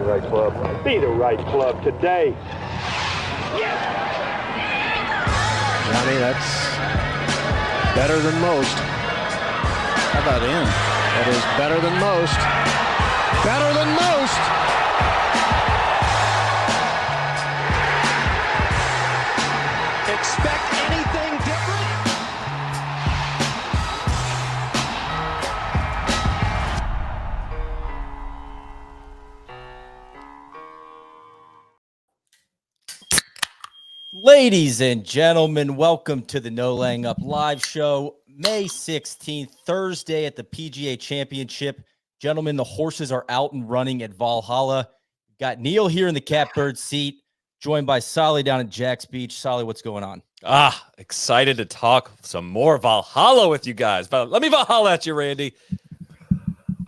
right club. Be the right club today. Johnny, that's better than most. How about in? That is better than most. Better than most. Expect anything different? Ladies and gentlemen, welcome to the No Laying Up live show, May 16th, Thursday at the PGA Championship. Gentlemen, the horses are out and running at Valhalla. Got Neil here in the catbird seat, joined by Solly down at Jack's Beach. Solly, what's going on? Excited to talk some more Valhalla with you guys. But let me Valhalla at you, Randy.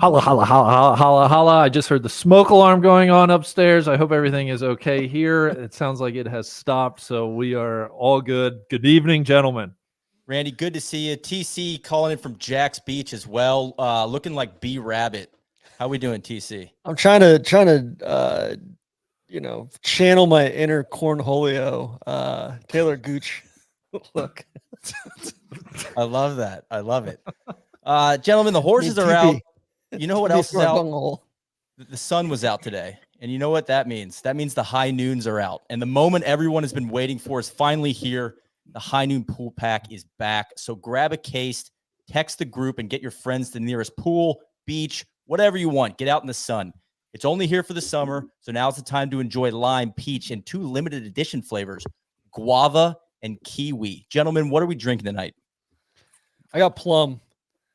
Holla, holla, holla, holla, holla, holla. I just heard the smoke alarm going on upstairs. I hope everything is okay here. It sounds like it has stopped, so we are all good. Good evening, gentlemen. Randy, good to see you. TC calling in from Jack's Beach as well, looking like B Rabbit. How we doing, TC? I'm trying to channel my inner Cornholio, Taylor Gooch look. I love that. I love it. Gentlemen, the horses are out. You know what else is out? The sun was out today. And you know what that means? That means the high noons are out. And the moment everyone has been waiting for is finally here. The high noon pool pack is back. So grab a case, text the group, and get your friends to the nearest pool, beach, whatever you want. Get out in the sun. It's only here for the summer. So now's the time to enjoy lime, peach, and 2 limited edition flavors, guava and kiwi. Gentlemen, what are we drinking tonight? I got plum.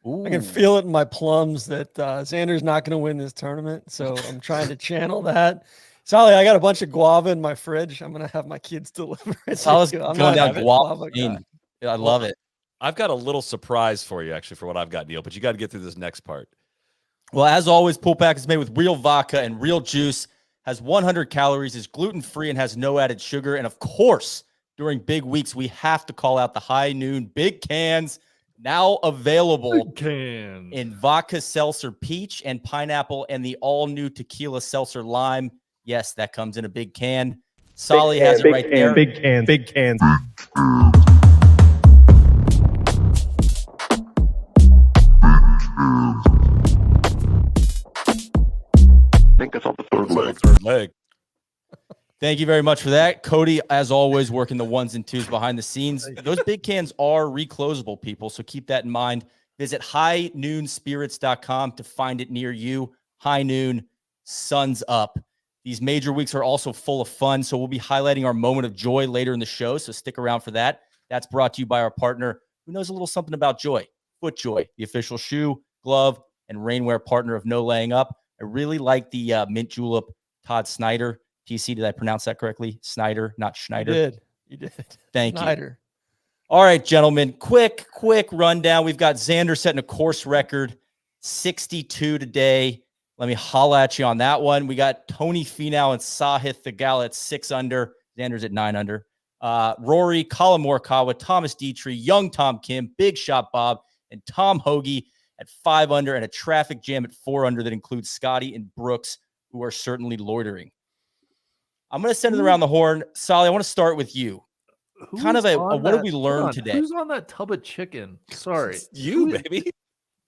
Ooh. I can feel it in my plums that Xander's not going to win this tournament. So I'm trying to channel that. Solly, I got a bunch of guava in my fridge. I'm going to have my kids deliver it. Solly's going down guava. I love it. I've got a little surprise for you, actually, for what I've got, Neil, but you got to get through this next part. Well, as always, pool pack is made with real vodka and real juice, has 100 calories, is gluten-free, and has no added sugar. And of course, during big weeks, we have to call out the high noon big cans, now available in vodka seltzer peach and pineapple and the all-new tequila seltzer lime. Yes, that comes in a big can. Solly has it right there. Big cans. Big cans. Think it's on the third leg. Third leg. Thank you very much for that. Cody, as always, working the ones and twos behind the scenes. Those big cans are reclosable, people, so keep that in mind. Visit highnoonspirits.com to find it near you. High noon, sun's up. These major weeks are also full of fun, so we'll be highlighting our moment of joy later in the show, so stick around for that. That's brought to you by our partner who knows a little something about joy, FootJoy, the official shoe, glove, and rainwear partner of No Laying Up. I really like the mint julep Todd Snyder. TC, did I pronounce that correctly? Snyder, not Schneider. You did. Thank Snyder. you. All right, gentlemen, quick rundown. We've got Xander setting a course record, 62 today. Let me holla at you on that one. We got Tony Finau and Sahith Theegala at 6 under. Xander's at 9 under. Rory, Colin Morikawa, Thomas Dietrich, young Tom Kim, Big Shot Bob, and Tom Hoagie at 5 under, and a traffic jam at 4 under that includes Scotty and Brooks, who are certainly loitering. I'm going to send it around the horn. Solly, I want to start with you. What did we learn today? Who's on that tub of chicken? Sorry. You, baby.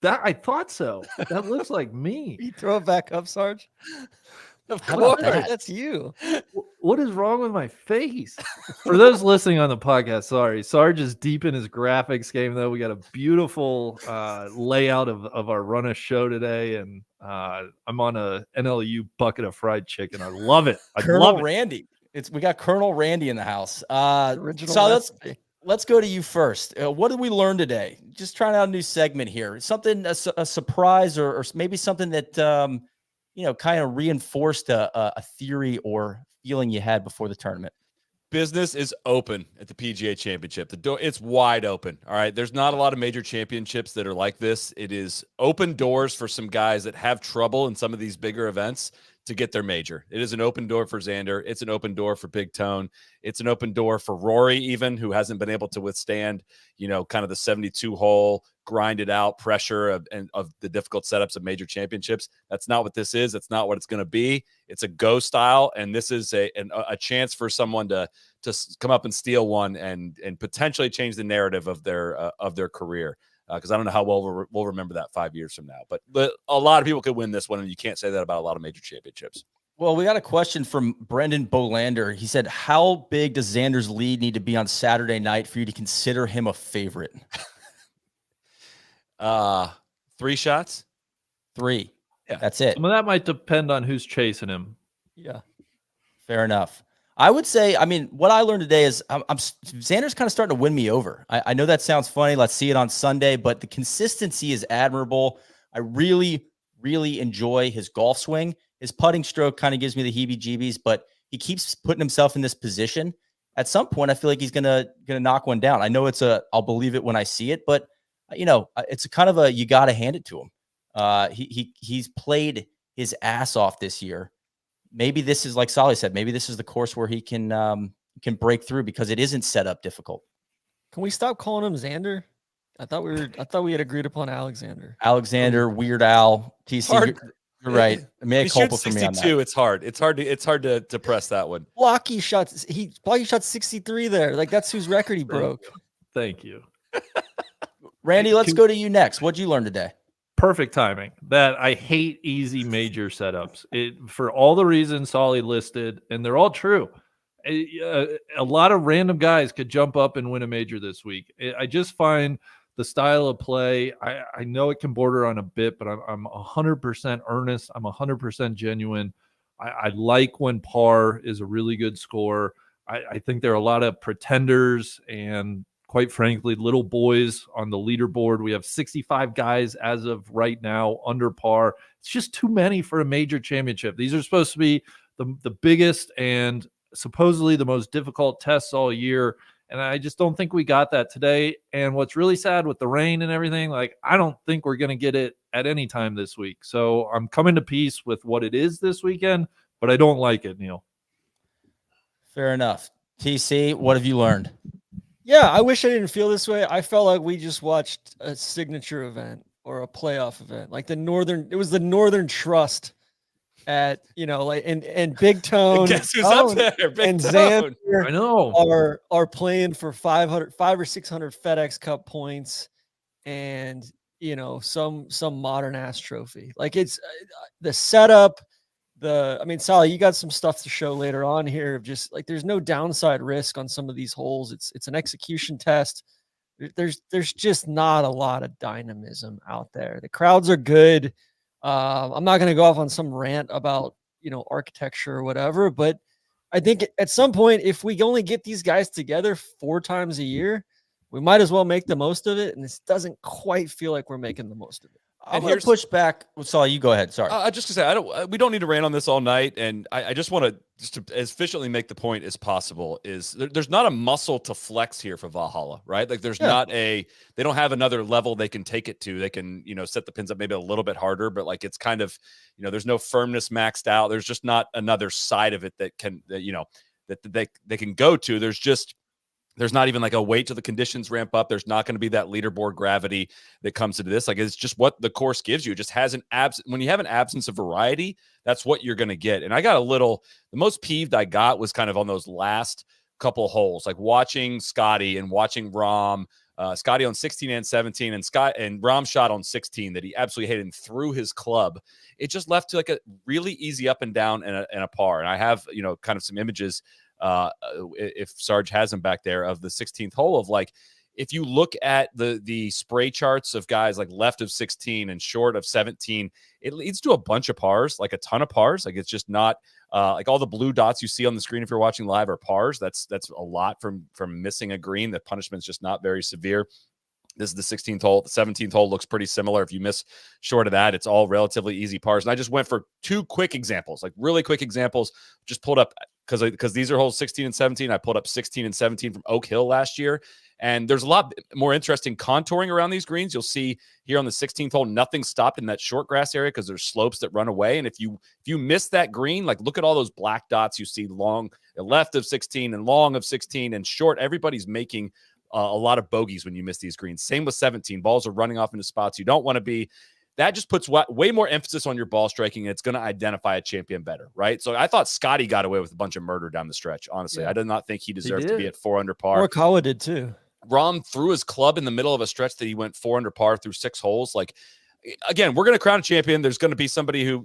That I thought so. That looks like me. You throw it back up, Sarge? Of How about course. that? That's you. What is wrong with my face? For those listening on the podcast, sorry. Sarge is deep in his graphics game, though. We got a beautiful layout of our run of show today, and I'm on a NLU bucket of fried chicken. I love it. Colonel Randy. We got Colonel Randy in the house. Original Let's go to you first. What did we learn today? Just trying out a new segment here. Something, a surprise, or maybe something that kind of reinforced a theory or feeling you had before the tournament. Business is open at the PGA Championship. The door, it's wide open. All right. There's not a lot of major championships that are like this. It is open doors for some guys that have trouble in some of these bigger events to get their major. It is an open door for Xander. It's an open door for Big Tone. It's an open door for Rory, even, who hasn't been able to withstand, kind of the 72 hole grinded out pressure of the difficult setups of major championships. That's not what this is. That's not what it's going to be. It's a go style. And this is a chance for someone to come up and steal one and potentially change the narrative of their career. Because I don't know how well we'll remember that 5 years from now. But a lot of people could win this one, and you can't say that about a lot of major championships. Well, we got a question from Brendan Bolander. He said, how big does Xander's lead need to be on Saturday night for you to consider him a favorite? 3 shots? 3. Yeah. That's it. Some of that might depend on who's chasing him. Yeah. Fair enough. I would say, what I learned today is Xander's kind of starting to win me over. I know that sounds funny. Let's see it on Sunday, but the consistency is admirable. I really, really enjoy his golf swing. His putting stroke kind of gives me the heebie-jeebies, but he keeps putting himself in this position. At some point, I feel like he's gonna knock one down. I know I'll believe it when I see it, but it's a kind of you got to hand it to him. He's played his ass off this year. Maybe this is, like Solly said, maybe this is the course where he can break through because it isn't set up difficult. Can we stop calling him Xander? I thought we had agreed upon Alexander. Weird Al, TC. You're right. Mea culpa for me on that. It's hard. It's hard to press that one. Blocky shots. He 63 there. Like, that's whose record he broke. Thank you. Randy, let's go to you next. What'd you learn today? Perfect timing. That I hate easy major setups. For all the reasons Solly listed, and they're all true. A lot of random guys could jump up and win a major this week. I just find the style of play, I know it can border on a bit, but I'm 100% earnest. I'm 100% genuine. I like when par is a really good score. I think there are a lot of pretenders and, quite frankly, little boys on the leaderboard. We have 65 guys as of right now under par. It's just too many for a major championship. These are supposed to be the biggest and supposedly the most difficult tests all year. And I just don't think we got that today. And what's really sad with the rain and everything, I don't think we're going to get it at any time this week. So I'm coming to peace with what it is this weekend, but I don't like it, Neil. Fair enough. TC, what have you learned? Yeah, I wish I didn't feel this way. I felt like we just watched a signature event or a playoff event, like it was the Northern Trust at, and Big Tone. Guess who's up there? Big and Tone. I know. Are playing for 5 or 600 FedEx Cup points and, some modern ass trophy. Like, it's the setup. Sally, you got some stuff to show later on here of just like there's no downside risk on some of these holes. It's an execution test. There's just not a lot of dynamism out there. The crowds are good. I'm not going to go off on some rant about architecture or whatever, but I think at some point, if we only get these guys together 4 times a year, we might as well make the most of it. And this doesn't quite feel like we're making the most of it. I'm going to push back. Sorry, you go ahead. Sorry. Just to say, we don't need to rant on this all night. And I just want to as efficiently make the point as possible is there's not a muscle to flex here for Valhalla, right? Like there's not they don't have another level they can take it to. They can, set the pins up maybe a little bit harder, but like it's kind of, there's no firmness maxed out. There's just not another side of it that they can go to. There's not even like a wait till the conditions ramp up. There's not going to be that leaderboard gravity that comes into this. Like it's just what the course gives you. It just has when you have an absence of variety, that's what you're going to get. And I got the most peeved I got was kind of on those last couple holes, like watching Scotty and watching Rahm, Scotty on 16 and 17 and Rahm shot on 16 that he absolutely hated and threw his club. It just left to like a really easy up and down and a par. And I have, kind of some images if Sarge has them back there of the 16th hole of like, if you look at the spray charts of guys like left of 16 and short of 17, it leads to a bunch of pars, like a ton of pars. Like it's just not like all the blue dots you see on the screen if you're watching live are pars. That's a lot from missing a green. The punishment's just not very severe. This is the 16th hole. The 17th hole looks pretty similar. If you miss short of that, it's all relatively easy pars. And I just went for 2 quick examples, like really quick examples. Just pulled up because these are holes 16 and 17. I pulled up 16 and 17 from Oak Hill last year. And there's a lot more interesting contouring around these greens. You'll see here on the 16th hole, nothing stopped in that short grass area because there's slopes that run away. And if you miss that green, like look at all those black dots you see long left of 16 and long of 16 and short. Everybody's making a lot of bogeys when you miss these greens. Same with 17. Balls are running off into spots you don't want to be. That just puts way more emphasis on your ball striking, and it's going to identify a champion better, right? So I thought Scotty got away with a bunch of murder down the stretch, honestly. I did not think he deserved to be at 4 under par. Morikawa did too. Rahm threw his club in the middle of a stretch that he went 4 under par through 6 holes. Like, again, we're going to crown a champion. There's going to be somebody who,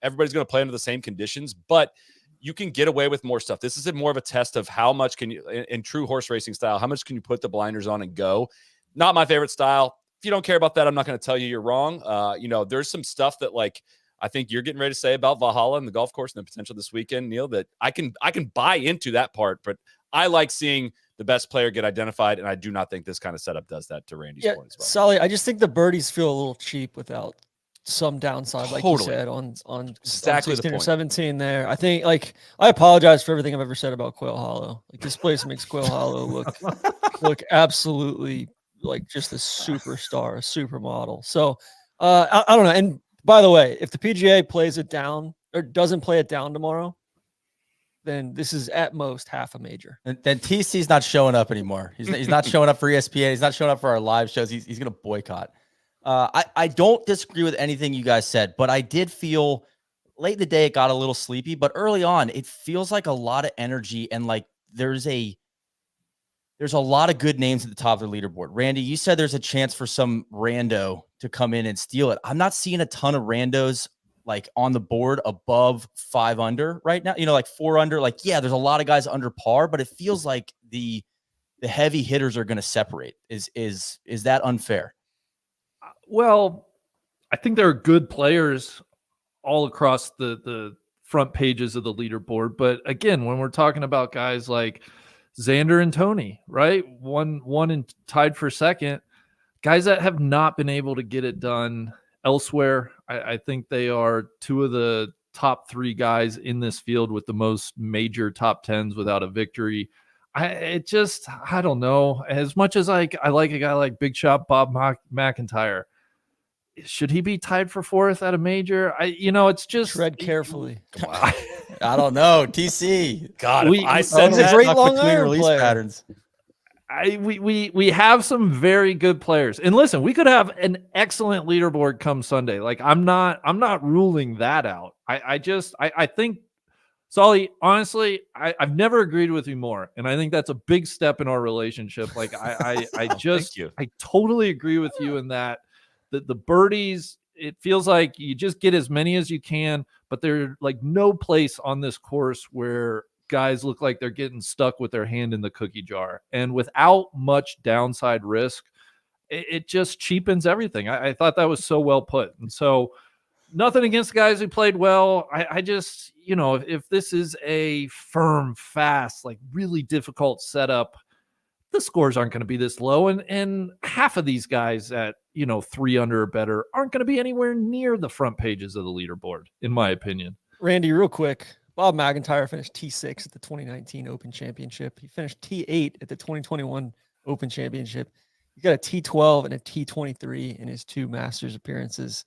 everybody's going to play under the same conditions, but you can get away with more stuff. This is more of a test of how much can you, in true horse racing style, how much can you put the blinders on and go? Not my favorite style. If you don't care about that, I'm not going to tell you you're wrong. There's some stuff that like I think you're getting ready to say about Valhalla and the golf course and the potential this weekend, Neil, that I can buy into that part, but I like seeing the best player get identified, and I do not think this kind of setup does that to Randy's point as well. Solly, I just think the birdies feel a little cheap without some downside, like you said, on exactly 16 or 17 there. I think, like, I apologize for everything I've ever said about Quail Hollow. Like, this place makes Quail Hollow look absolutely like just a superstar, a supermodel. So I don't know. And by the way, if the PGA plays it down or doesn't play it down tomorrow, then this is at most half a major. And then TC's not showing up anymore. He's not showing up for ESPN. He's not showing up for our live shows. He's going to boycott. I don't disagree with anything you guys said, but I did feel late in the day it got a little sleepy. But early on, it feels like a lot of energy and like there's a lot of good names at the top of the leaderboard. Randy, you said there's a chance for some rando to come in and steal it. I'm not seeing a ton of randos like on the board above 5 under right now, like 4 under, like, yeah, there's a lot of guys under par, but it feels like the heavy hitters are going to separate. Is that unfair? Well, I think there are good players all across the front pages of the leaderboard. But again, when we're talking about guys like Xander and Tony, right? One and tied for second, guys that have not been able to get it done elsewhere. I think they are 2 of the top 3 guys in this field with the most major top 10s without a victory. I don't know. As much as I like a guy like Big Shot Bob McIntyre, should he be tied for 4th at a major? It's just tread carefully. I don't know. TC. God, I said he's a great long iron release player. patterns. We have some very good players. And listen, we could have an excellent leaderboard come Sunday. Like I'm not ruling that out. I think, Solly, honestly, I've never agreed with you more. And I think that's a big step in our relationship. Like I totally agree with you in that the birdies, it feels like you just get as many as you can, but there's like no place on this course where guys look like they're getting stuck with their hand in the cookie jar. And without much downside risk, it just cheapens everything. I thought that was so well put. And so nothing against guys who played well. I just, if this is a firm, fast, like really difficult setup, the scores aren't going to be this low. And half of these guys at, 3 under or better aren't going to be anywhere near the front pages of the leaderboard, in my opinion. Randy, real quick. Bob McIntyre finished T6 at the 2019 Open Championship. He finished T8 at the 2021 Open Championship. He got a T12 and a T23 in his 2 Masters appearances.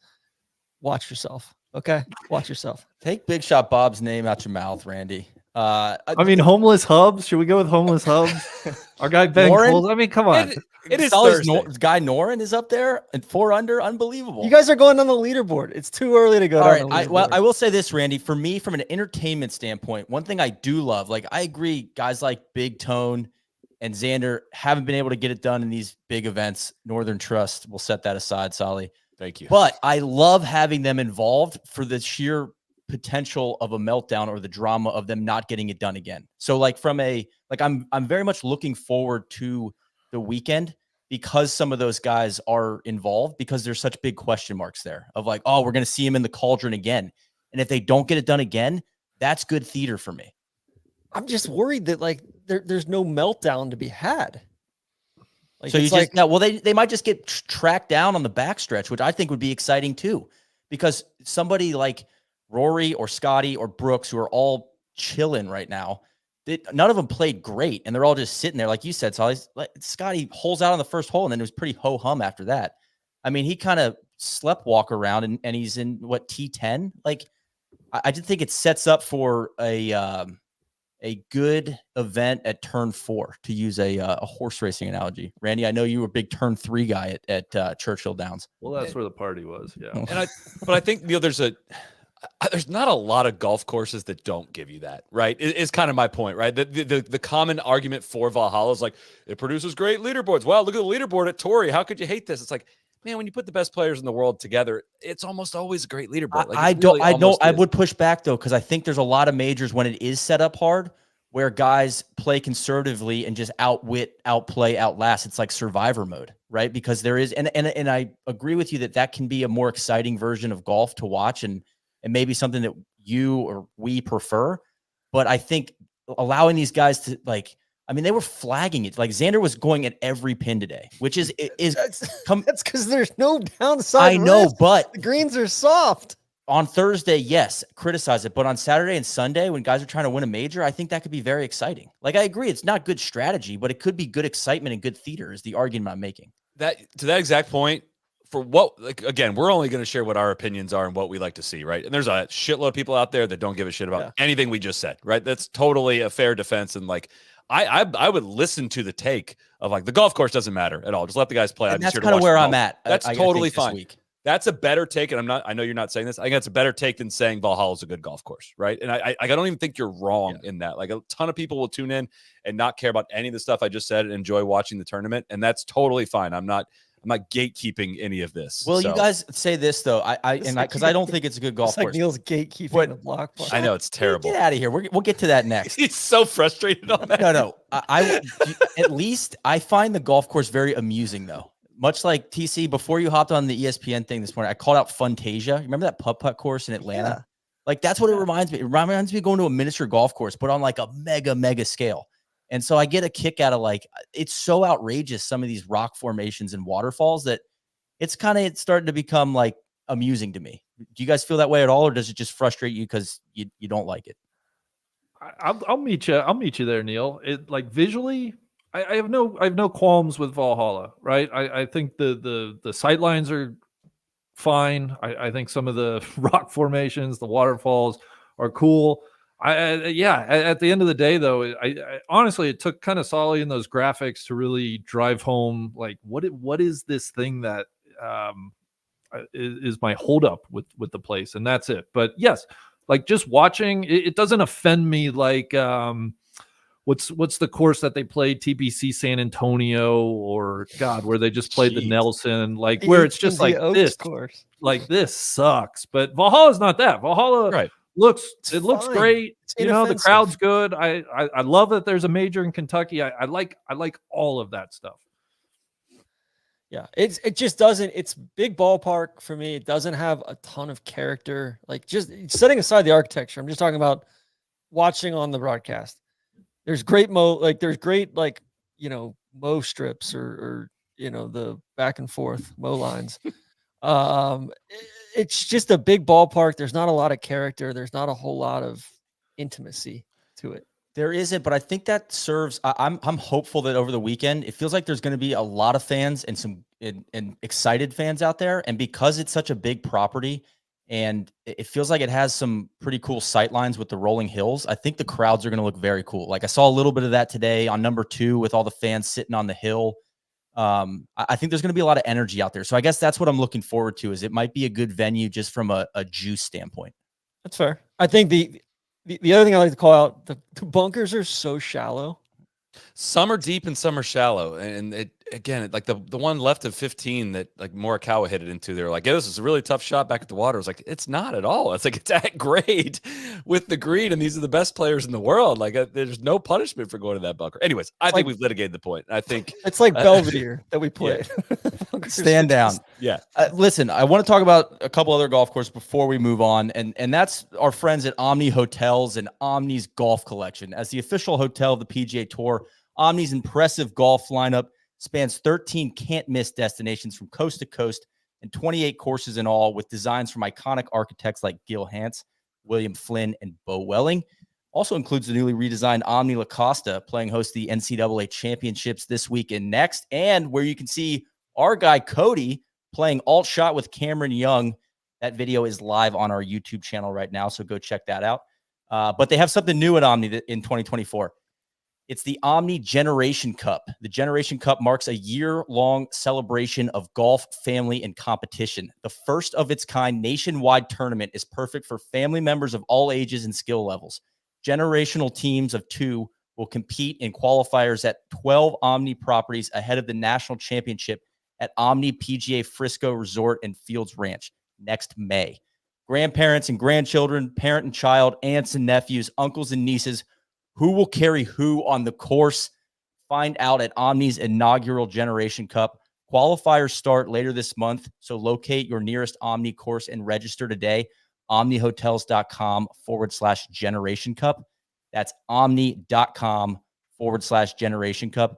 Watch yourself, okay? Watch yourself. Take Big Shot Bob's name out your mouth, Randy. Homeless Hubs. Should we go with Homeless Hubs? Our guy Ben Coles. I mean, come on. It is Thursday. Guy Noren is up there and 4 under. Unbelievable. You guys are going on the leaderboard. It's too early to go down the leaderboard. I will say this, Randy. For me, from an entertainment standpoint, one thing I do love, like I agree, guys like Big Tone and Xander haven't been able to get it done in these big events. Northern Trust, we'll set that aside, Solly. Thank you. But I love having them involved for the sheer potential of a meltdown or the drama of them not getting it done again. So like I'm very much looking forward to the weekend because some of those guys are involved, because there's such big question marks there of like, oh, we're going to see him in the cauldron again. And if they don't get it done again, that's good theater for me. I'm just worried that like there's no meltdown to be had. Like, so you just they might just get tracked down on the backstretch, which I think would be exciting too, because somebody like Rory or Scotty or Brooks, who are all chilling right now, none of them played great, and they're all just sitting there, like you said. So Scotty holes out on the first hole, and then it was pretty ho hum after that. I mean, he kind of sleptwalk around, and he's in what, T10. Like, I just think it sets up for a good event at turn 4, to use a horse racing analogy. Randy, I know you were a big turn 3 guy at Churchill Downs. Well, that's where the party was. Yeah. But I think, Neil, there's not a lot of golf courses that don't give you that, right? Is kind of my point, right? The common argument for Valhalla is like, it produces great leaderboards. Wow, look at the leaderboard at Torrey. How could you hate this? It's like, man, when you put the best players in the world together, it's almost always a great leaderboard. Like, I would push back though, because I think there's a lot of majors when it is set up hard, where guys play conservatively and just outwit, outplay, outlast. It's like survivor mode, right? Because there is, and I agree with you that can be a more exciting version of golf to watch, and maybe something that you or we prefer. But I think allowing these guys to, like, I mean, they were flagging it. Like, Xander was going at every pin today, which is that's because there's no downside. I know, but the greens are soft. On Thursday, yes, criticize it. But on Saturday and Sunday, when guys are trying to win a major, I think that could be very exciting. Like, I agree, it's not good strategy, but it could be good excitement and good theater is the argument I'm making. To that exact point, for what, like, again, we're only going to share what our opinions are and what we like to see, right? And there's a shitload of people out there that don't give a shit about anything we just said, right? That's totally a fair defense. And like, I would listen to the take of like, the golf course doesn't matter at all. Just let the guys play. And that's kind of where I'm at. That's totally fine. Week. That's a better take. And I know you're not saying this. I think that's a better take than saying Valhalla is a good golf course, right? And I don't even think you're wrong in that. Like, a ton of people will tune in and not care about any of the stuff I just said and enjoy watching the tournament. And that's totally fine. I'm not gatekeeping any of this. Well, you guys say this though, because I don't think it's a good golf it's like course. Neil's gatekeeping the block park. I know, it's terrible. Get out of here. We'll get to that next. He's so frustrated on that. No. At least I find the golf course very amusing though. Much like TC, before you hopped on the ESPN thing this morning, I called out Funtasia. Remember that putt course in Atlanta? Yeah. Like, that's what it reminds me. It reminds me of going to a miniature golf course, but on like a mega scale. And so I get a kick out of, like, it's so outrageous, some of these rock formations and waterfalls, that it's starting to become like amusing to me. Do you guys feel that way at all, or does it just frustrate you because you don't like it? I'll meet you. I'll meet you there, Neil. It, like, visually, I have no qualms with Valhalla, right? I think the sight lines are fine. I think some of the rock formations, the waterfalls are cool. At the end of the day, though, I honestly, it took kind of Solly and those graphics to really drive home, like, what is this thing that is my holdup with the place, and that's it. But yes, like, just watching, it doesn't offend me. Like, what's the course that they played, TPC San Antonio, or God, where they just played the Nelson, like, where it's just like this course, like, this sucks. But Valhalla's not that. Valhalla, right? Looks great. It's the crowd's good. I love that there's a major in Kentucky. I like all of that stuff. Yeah, it just doesn't. It's big ballpark for me. It doesn't have a ton of character. Like, just setting aside the architecture, I'm just talking about watching on the broadcast. There's great mow strips or the back and forth mow lines. It's just a big ballpark. There's not a lot of character. There's not a whole lot of intimacy to it. There isn't, but I think that serves. I'm hopeful that over the weekend, it feels like there's going to be a lot of fans and some excited fans out there. And because it's such a big property, and it feels like it has some pretty cool sight lines with the rolling hills, I think the crowds are going to look very cool. Like, I saw a little bit of that today on number 2 with all the fans sitting on the hill. I think there's going to be a lot of energy out there. So I guess that's what I'm looking forward to, is it might be a good venue just from a juice standpoint. That's fair. I think the other thing I like to call out, the bunkers are so shallow. Some are deep and some are shallow. And like the one left of 15 that, like, Morikawa hit it into, they're like, yeah, this is a really tough shot back at the water. It's like, it's not at all. It's like, it's at grade with the green, and these are the best players in the world. Like, there's no punishment for going to that bunker. Anyways, I think we've litigated the point. I think it's like Belvedere that we played. Yeah. Stand down. Yeah. Listen, I want to talk about a couple other golf courses before we move on. And that's our friends at Omni Hotels and Omni's Golf Collection. As the official hotel of the PGA Tour, Omni's impressive golf lineup spans 13 can't-miss destinations from coast to coast and 28 courses in all, with designs from iconic architects like Gil Hance, William Flynn, and Bo Welling. Also includes the newly redesigned Omni La Costa playing host to the NCAA championships this week and next, and where you can see our guy Cody playing alt shot with Cameron Young. That video is live on our YouTube channel right now, so go check that out. But they have something new at Omni in 2024. It's the Omni Generation Cup. The Generation Cup marks a year-long celebration of golf, family, and competition. The first of its kind nationwide tournament is perfect for family members of all ages and skill levels. Generational teams of 2 will compete in qualifiers at 12 Omni properties ahead of the national championship at Omni PGA Frisco Resort and Fields Ranch next May. Grandparents and grandchildren, parent and child, aunts and nephews, uncles and nieces, who will carry who on the course? Find out at Omni's inaugural Generation Cup. Qualifiers start later this month, so locate your nearest Omni course and register today. OmniHotels.com/Generation Cup. That's Omni.com/Generation Cup.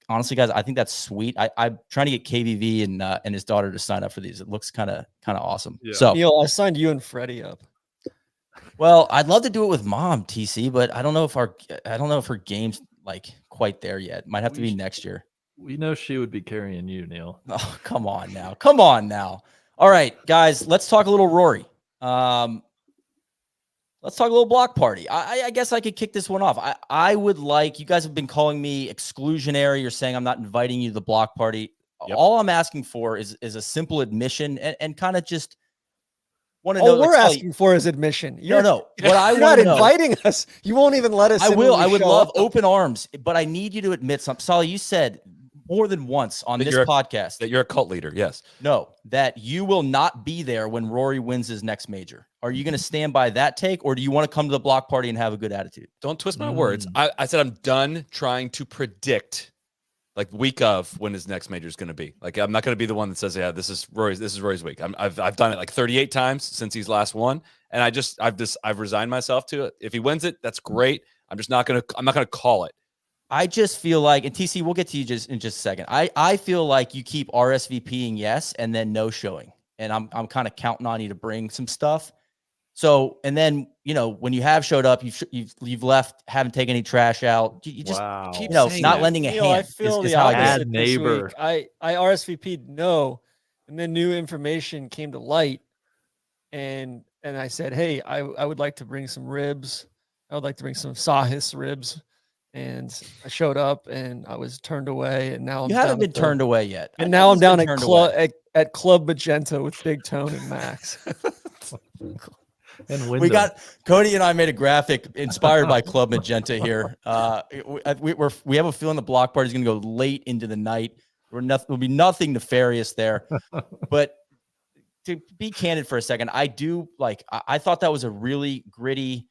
Honestly, guys, I think that's sweet. I'm trying to get KVV and his daughter to sign up for these. It looks kind of awesome. Yeah. So, Neil, I signed you and Freddie up. well, I'd love to do it with Mom, TC, but I don't know if her game's like quite there yet. Might have to be next year. We know she would be carrying you, Neil. Oh, come on now. Come on now. All right, guys, let's talk a little Rory. Let's talk a little block party. I guess I could kick this one off. I would like, you guys have been calling me exclusionary. You're saying I'm not inviting you to the block party. Yep. All I'm asking for is a simple admission and kind of just want to All know. we're like, asking for is admission. No. What I You're want not to know. inviting us. You won't even let us. I in when will. we I would show love up. open arms, but I need you to admit something. Sally, you said more than once on That this you're a- podcast That you're a cult leader. Yes. no, that you will not be there when Rory wins his next major. Are you going to stand by that take, or do you want to come to the block party and have a good attitude? Don't twist my words. I said I'm done trying to predict like week of when his next major is going to be. Like I'm not going to be the one that says, "Yeah, this is Rory's week." I've done it like 38 times since he's last won, and I've resigned myself to it. If he wins it, that's great. I'm not going to call it. I just feel like, and TC, we'll get to you just in just a second. I feel like you keep RSVPing yes and then no showing, and I'm kind of counting on you to bring some stuff. So, and then, when you have showed up, you've left, haven't taken any trash out. You just Wow. keep, saying not that. lending a Neil, hand. I feel is the how I opposite get it. this neighbor. week. I RSVP'd no, and then new information came to light, and I said, hey, I would like to bring some ribs. I would like to bring some Sahis ribs, and I showed up, and I was turned away, and now I'm You haven't down been at the- turned away yet. And now I'm down Nothing's been turned away. at Club Magenta with Big Tone and Max. And We got Cody and I made a graphic inspired by Club Magenta here. We have a feeling the block party is going to go late into the night. There'll be nothing nefarious there. But to be candid for a second, I thought that was a really gritty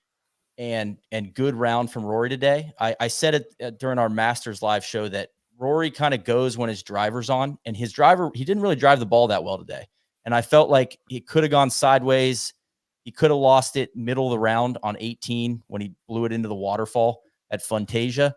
and good round from Rory today. I said it during our Masters live show that Rory kind of goes when his driver's on, and his driver, he didn't really drive the ball that well today. And I felt like he could have gone sideways. He could have lost it middle of the round on 18 when he blew it into the waterfall at Fantasia.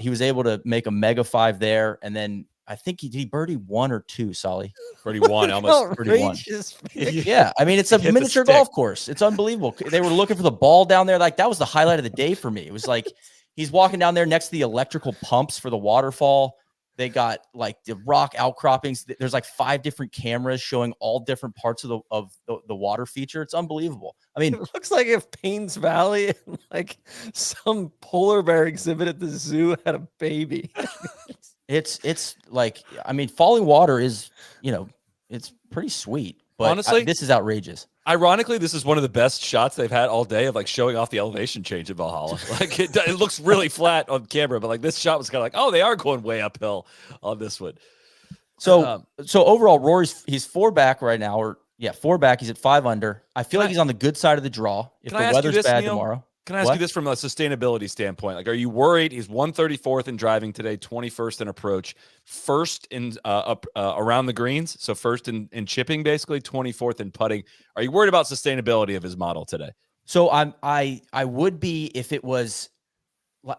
He was able to make a mega 5 there. And then I think he birdie 1 or 2, Solly. Birdie 1, almost. Birdie 1. Outrageous. Yeah. I mean, it's a Hit the miniature stick. golf course. It's unbelievable. They were looking for the ball down there. Like that was the highlight of the day for me. It was like, he's walking down there next to the electrical pumps for the waterfall. They got like the rock outcroppings. There's like 5 different cameras showing all different parts of the water feature. It's unbelievable. I mean, It looks like if Paynes Valley and like some polar bear exhibit at the zoo had a baby. it's like, I mean, falling water is, it's pretty sweet, but Honestly, this is outrageous. Ironically, this is one of the best shots they've had all day of like showing off the elevation change at Valhalla. Like it looks really flat on camera, but like this shot was kind of like, oh, they are going way uphill on this one. So overall, he's 4 back right now, 4 back. He's at 5 under. I feel like he's on the good side of the draw. If Can I the ask you weather's this, bad Neil? tomorrow. Can I ask What? you this from a sustainability standpoint? Like, are you worried? He's 134th in driving today, 21st in approach, first in around the greens. So first in chipping, basically 24th in putting. Are you worried about sustainability of his model today? So I would be if it was.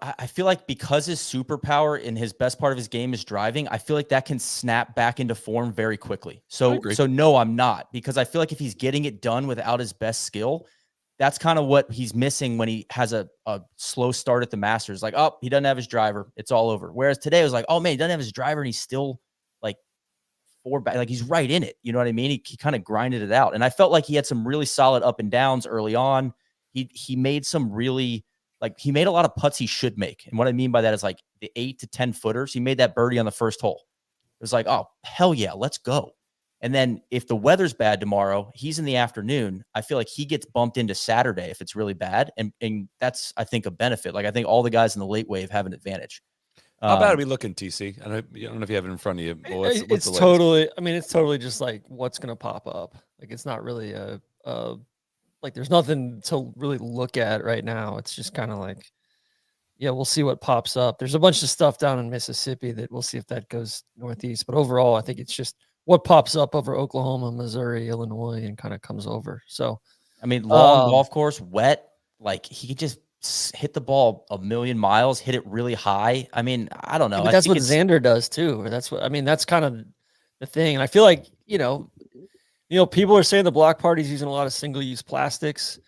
I feel like because his superpower in his best part of his game is driving, I feel like that can snap back into form very quickly. So no, I'm not, because I feel like if he's getting it done without his best skill, that's kind of what he's missing when he has a slow start at the Masters. Like, oh, he doesn't have his driver. It's all over. Whereas today it was like, oh man, he doesn't have his driver and he's still like like he's right in it. You know what I mean? He kind of grinded it out. And I felt like he had some really solid up and downs early on. He made some really, like, he made a lot of putts he should make. And what I mean by that is like the 8 to 10 footers. He made that birdie on the first hole. It was like, oh, hell yeah, let's go. And then if the weather's bad tomorrow, he's in the afternoon. I feel like he gets bumped into Saturday if it's really bad. And that's, I think, a benefit. Like, I think all the guys in the late wave have an advantage. How bad are we looking, TC? I don't know if you have it in front of you. But what's the latest? It's totally just like what's going to pop up. Like, it's not really like there's nothing to really look at right now. It's just kind of like, yeah, we'll see what pops up. There's a bunch of stuff down in Mississippi that we'll see if that goes northeast. But overall, I think it's just what pops up over Oklahoma, Missouri, Illinois, and kind of comes over. So, I mean, long golf course, wet, like he could just hit the ball a million miles, hit it really high. I mean, I don't know. But that's what Xander does too. Or that's kind of the thing. And I feel like, people are saying the block party's using a lot of single-use plastics.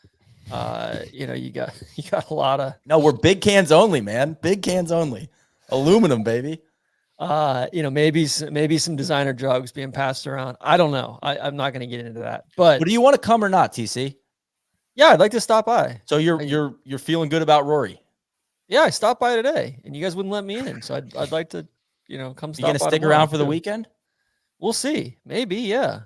You got a lot of. No, we're big cans only, man. Big cans only. Aluminum, baby. Maybe some designer drugs being passed around. I don't know. I'm not going to get into that. But do you want to come or not, TC? Yeah, I'd like to stop by. So you're feeling good about Rory? Yeah, I stopped by today, and you guys wouldn't let me in. So I'd like to, come. You gonna stick around for the weekend? We'll see. Maybe, yeah.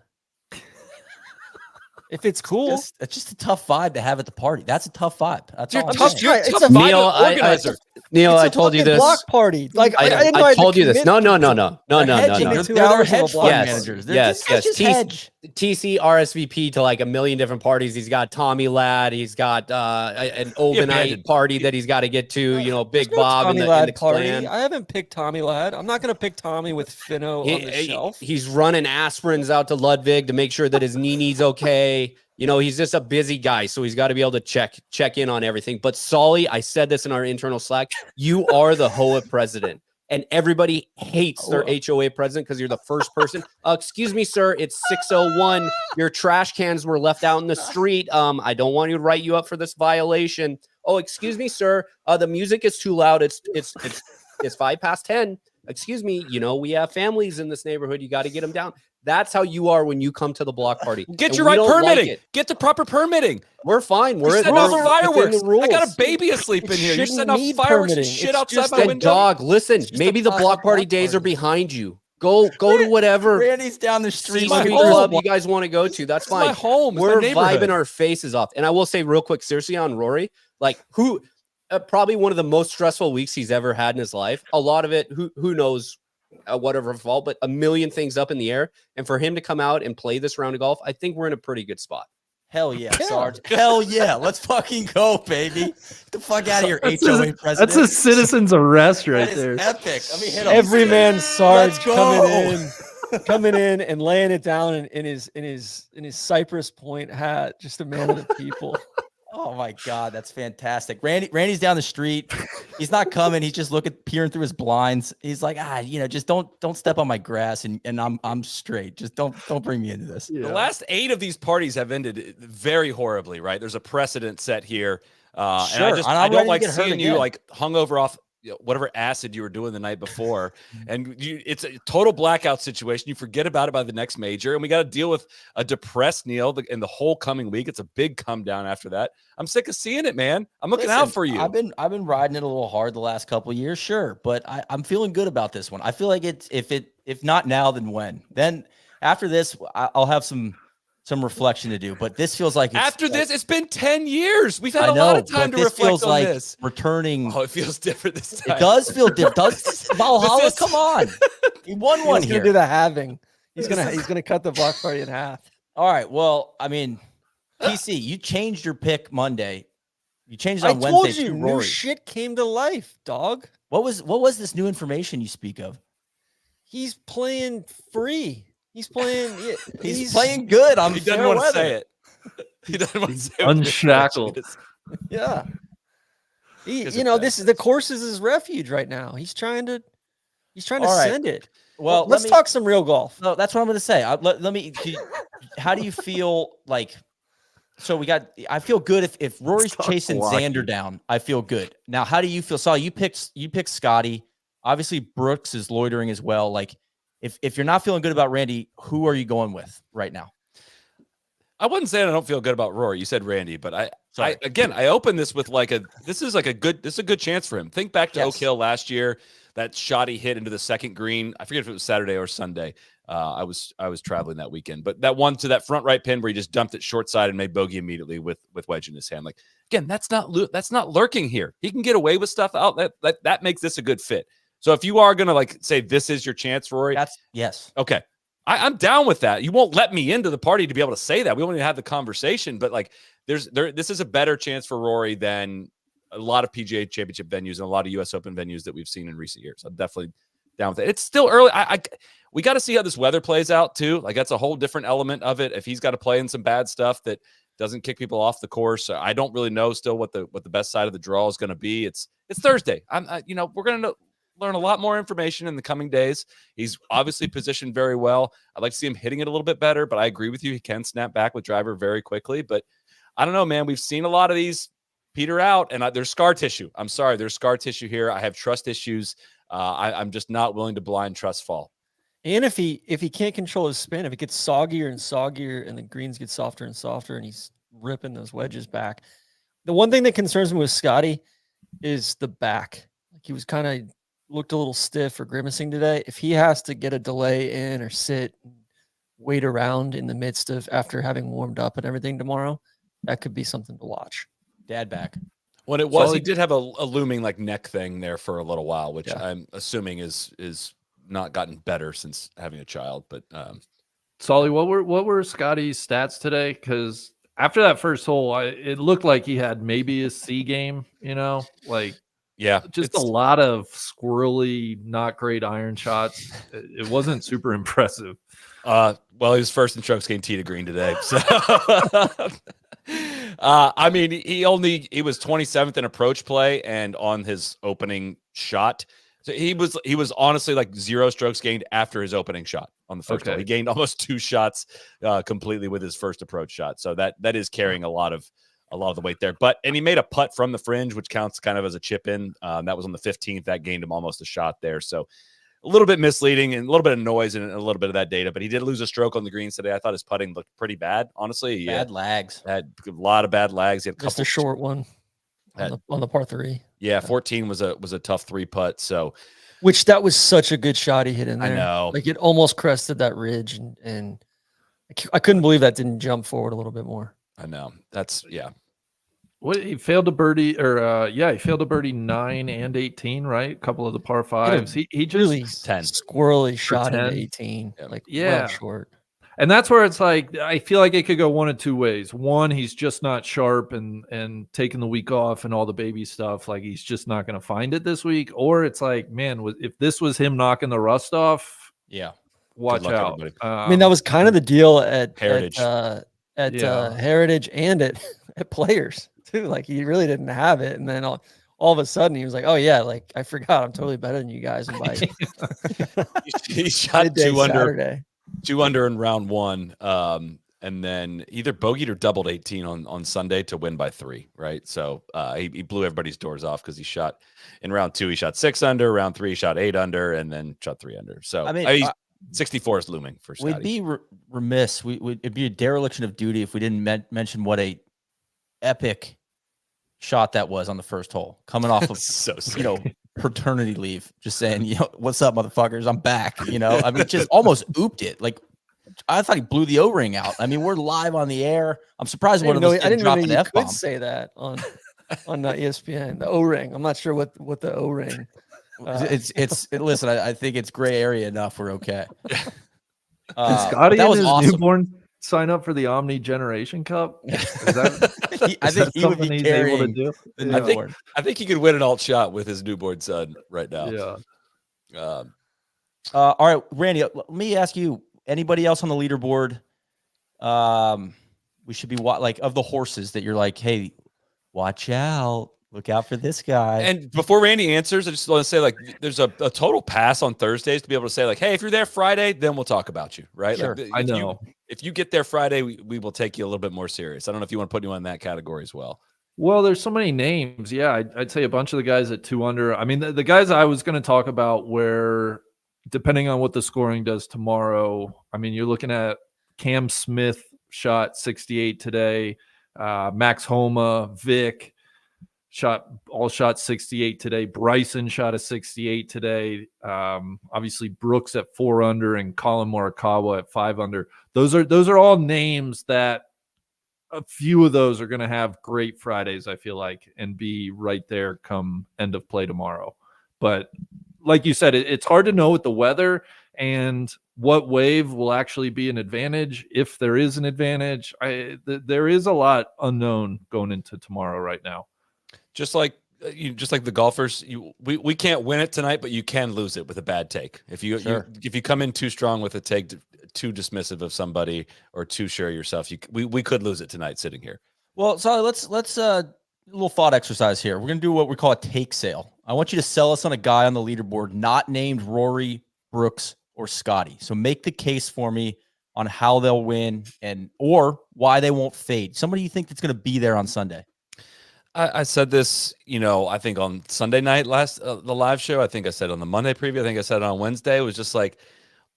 If it's cool, it's just a tough vibe to have at the party. That's a tough vibe. That's all I'm saying. It's a vibe. Neil, I told you this. Block party. Like I told you this. No. They're hedge fund managers. Yes. TC RSVP to like a million different parties. He's got Tommy Ladd. He's got an overnight party that he's got to get to. Big Bob and the clan. I haven't picked Tommy Ladd. I'm not going to pick Tommy with Finno on the shelf. He's running aspirins out to Ludwig to make sure that his Nini's okay. He's just a busy guy, so he's got to be able to check in on everything. But Solly, I said this in our internal Slack, you are the HOA president, and everybody hates their HOA president because you're the first person. Excuse me, sir, it's 6:01. Your trash cans were left out in the street. I don't want you to write you up for this violation. Oh, excuse me, sir, the music is too loud. It's 10:05. Excuse me, we have families in this neighborhood. You got to get them down. That's how you are when you come to the block party. Get your right permitting. Get the proper permitting. We're fine. We're setting off fireworks. I got a baby asleep in here. You're setting off fireworks and shit outside my window. Dog, listen. Maybe the block party days are behind you. Go to whatever. Randy's down the street. Club you guys want to go to. That's fine. My home. We're vibing our faces off. And I will say real quick, seriously, on Rory, like who probably one of the most stressful weeks he's ever had in his life. A lot of it, who knows. Whatever fault, but a million things up in the air. And for him to come out and play this round of golf, I think we're in a pretty good spot. Hell yeah, Sarge. Hell yeah. Let's fucking go, baby. Get the fuck out of here, HOA president. That's a citizen's arrest right there. Epic. Let me hit him. Every man Sarge coming in and laying it down in his Cypress Point hat. Just a man of the people. Oh my God, that's fantastic. Randy's down the street. He's not coming. He's just peering through his blinds. He's like, just don't step on my grass, and I'm straight. Just don't bring me into this. Yeah. The last 8 of these parties have ended very horribly, right? There's a precedent set here. Sure. And I don't like seeing you like hungover off whatever acid you were doing the night before, and it's a total blackout situation. You forget about it by the next major, and we got to deal with a depressed Neil in the whole coming week. It's a big come down after that. I'm sick of seeing it, man. I'm looking out for you. I've been riding it a little hard the last couple of years, sure, but I'm feeling good about this one. I feel like if not now, then when? Then after this, I'll have some reflection to do, but this feels like it's been 10 years. We've had a lot of time to reflect on this. Returning. Oh, it feels different this time. It does feel different. Does Valhalla? Come on, he won one here. He's gonna do the halving. He's gonna cut the block party in half. All right. Well, I mean, PC, you changed your pick Monday. You changed it on Wednesday. I told you, new shit came to life, dog. What was this new information you speak of? He's playing free. He's playing. He's playing good. He doesn't want to say it. He doesn't want to say it. Unshackled. Yeah. This is the course is his refuge right now. He's trying to send it. Well, let's talk some real golf. No, that's what I'm going to say. Let me. How do you feel like? So I feel good if Rory's Stop chasing blocking. Xander down. I feel good. Now, how do you feel? Saul, you picked Scotty. Obviously, Brooks is loitering as well. Like, if you're not feeling good about Randy, who are you going with right now? I wasn't saying I don't feel good about Rory. You said Randy, but I opened this with this is a good chance for him. Think back to Oak Hill last year, that shot he hit into the second green. I forget if it was Saturday or Sunday. I was traveling that weekend, but that one to that front right pin where he just dumped it short side and made bogey immediately with wedge in his hand. Like, again, that's not lurking here. He can get away with stuff out that makes this a good fit. So if you are going to say this is your chance, Rory, yes. Okay. I'm down with that. You won't let me into the party to be able to say that. We won't even have the conversation, but this is a better chance for Rory than a lot of PGA Championship venues and a lot of US Open venues that we've seen in recent years. I'm definitely down with it. It's still early. We got to see how this weather plays out too. That's a whole different element of it. If he's got to play in some bad stuff that doesn't kick people off the course, I don't really know still what the best side of the draw is going to be. It's Thursday. We're going to learn a lot more information in the coming days. He's obviously positioned very well. I'd like to see him hitting it a little bit better, but I agree with you. He can snap back with driver very quickly, but I don't know, man. We've seen a lot of these peter out, and there's scar tissue. I'm sorry. There's scar tissue here. I have trust issues. I'm just not willing to blind trust fall. And if he can't control his spin, if it gets soggier and soggier and the greens get softer and softer and he's ripping those wedges back. The one thing that concerns me with Scotty is the back. He was kind of looked a little stiff or grimacing today. If he has to get a delay in or sit and wait around in the midst of after having warmed up and everything tomorrow, that could be something to watch. Dad back. What it was, he did have a looming neck thing there for a little while, which I'm assuming is not gotten better since having a child. But Solly, what were Scotty's stats today? Because after that first hole, it looked like he had maybe a C game. Just a lot of squirrely, not great iron shots. It wasn't super impressive. Well, he was first in strokes gained tee to green today. So, he was 27th in approach play and on his opening shot. So he was honestly 0 strokes gained after his opening shot on the first hole. He gained almost 2 shots completely with his first approach shot. So that is carrying a lot of the weight there. And he made a putt from the fringe, which counts kind of as a chip in. That was on the 15th. That gained him almost a shot there. So a little bit misleading and a little bit of noise and a little bit of that data. But he did lose a stroke on the greens today. I thought his putting looked pretty bad, honestly. Bad lags. Had a lot of bad lags. He had Just a short one on the par 3. Yeah, 14 was a tough 3 putt. So, which that was such a good shot he hit in there. I know. It almost crested that ridge, and I couldn't believe that didn't jump forward a little bit more. I know. That's What he failed to birdie, he failed to birdie 9 and 18, right? A couple of the par 5s. He just really 10 squirrely shot at 10. 18, Yeah. well short. And that's where it's I feel like it could go one of two ways. One, he's just not sharp and taking the week off and all the baby stuff. He's just not going to find it this week. Or it's man, if this was him knocking the rust off, watch out. That was kind of the deal at Heritage, Heritage and at Players too. He really didn't have it, and then all of a sudden he was like, "Oh yeah, I forgot, I'm totally better than you guys." And by he shot 2 under. Saturday. 2 under in round 1, and then either bogeyed or doubled 18 on Sunday to win by 3, right? So he blew everybody's doors off because he shot in round 2. He shot 6 under, round 3 he shot 8 under, and then shot 3 under. So 64 is looming for Scotty. We'd be remiss. It'd be a dereliction of duty if we didn't mention what a epic shot that was on the first hole, coming off of so sick. Paternity leave, just saying, what's up, motherfuckers? I'm back. Just almost ooped it. I thought he blew the O-ring out. We're live on the air. I'm surprised one of us didn't drop an F-bomb. Could say that on ESPN. The O-ring. I'm not sure what the O-ring. Listen. I think it's gray area enough. We're okay. Scotty that and was his awesome. Newborn sign up for the Omni Generation Cup? I think he would be he's carrying able to do. I think he could win an alt shot with his newborn son right now. Yeah. All right, Randy. Let me ask you. Anybody else on the leaderboard? We should be of the horses that you're hey, watch out. Look out for this guy. And before Randy answers, I just want to say, like, there's a total pass on Thursdays to be able to say, like, hey, if you're there Friday, then we'll talk about you, right? Sure. Like, I know. if you get there Friday, we will take you a little bit more serious. I don't know if you want to put anyone in that category as well. Well, there's so many names. Yeah, I'd say a bunch of the guys at 2 under. I mean, the guys I was going to talk about where, depending on what the scoring does tomorrow, I mean, you're looking at Cam Smith shot 68 today, Max Homa, Vic shot 68 today, Bryson shot a 68 today. Obviously Brooks at 4 under and Colin Morikawa at 5 under. Those are all names that a few of those are going to have great Fridays, I feel like, and be right there come end of play tomorrow. But like you said, it's hard to know with the weather and what wave will actually be an advantage, if there is an advantage. There is a lot unknown going into tomorrow right now. Just like the golfers, we can't win it tonight, but you can lose it with a bad take. If you come in too strong with a take, too dismissive of somebody or too sure of yourself, we could lose it tonight sitting here. Well, so let's a little thought exercise here. We're gonna do what we call a take sale. I want you to sell us on a guy on the leaderboard not named Rory, Brooks, or Scotty. So make the case for me on how they'll win or why they won't fade. Somebody you think that's gonna be there on Sunday. I said this, I think on Sunday night the live show. I think I said on the Monday preview. I think I said it on Wednesday. It was just like,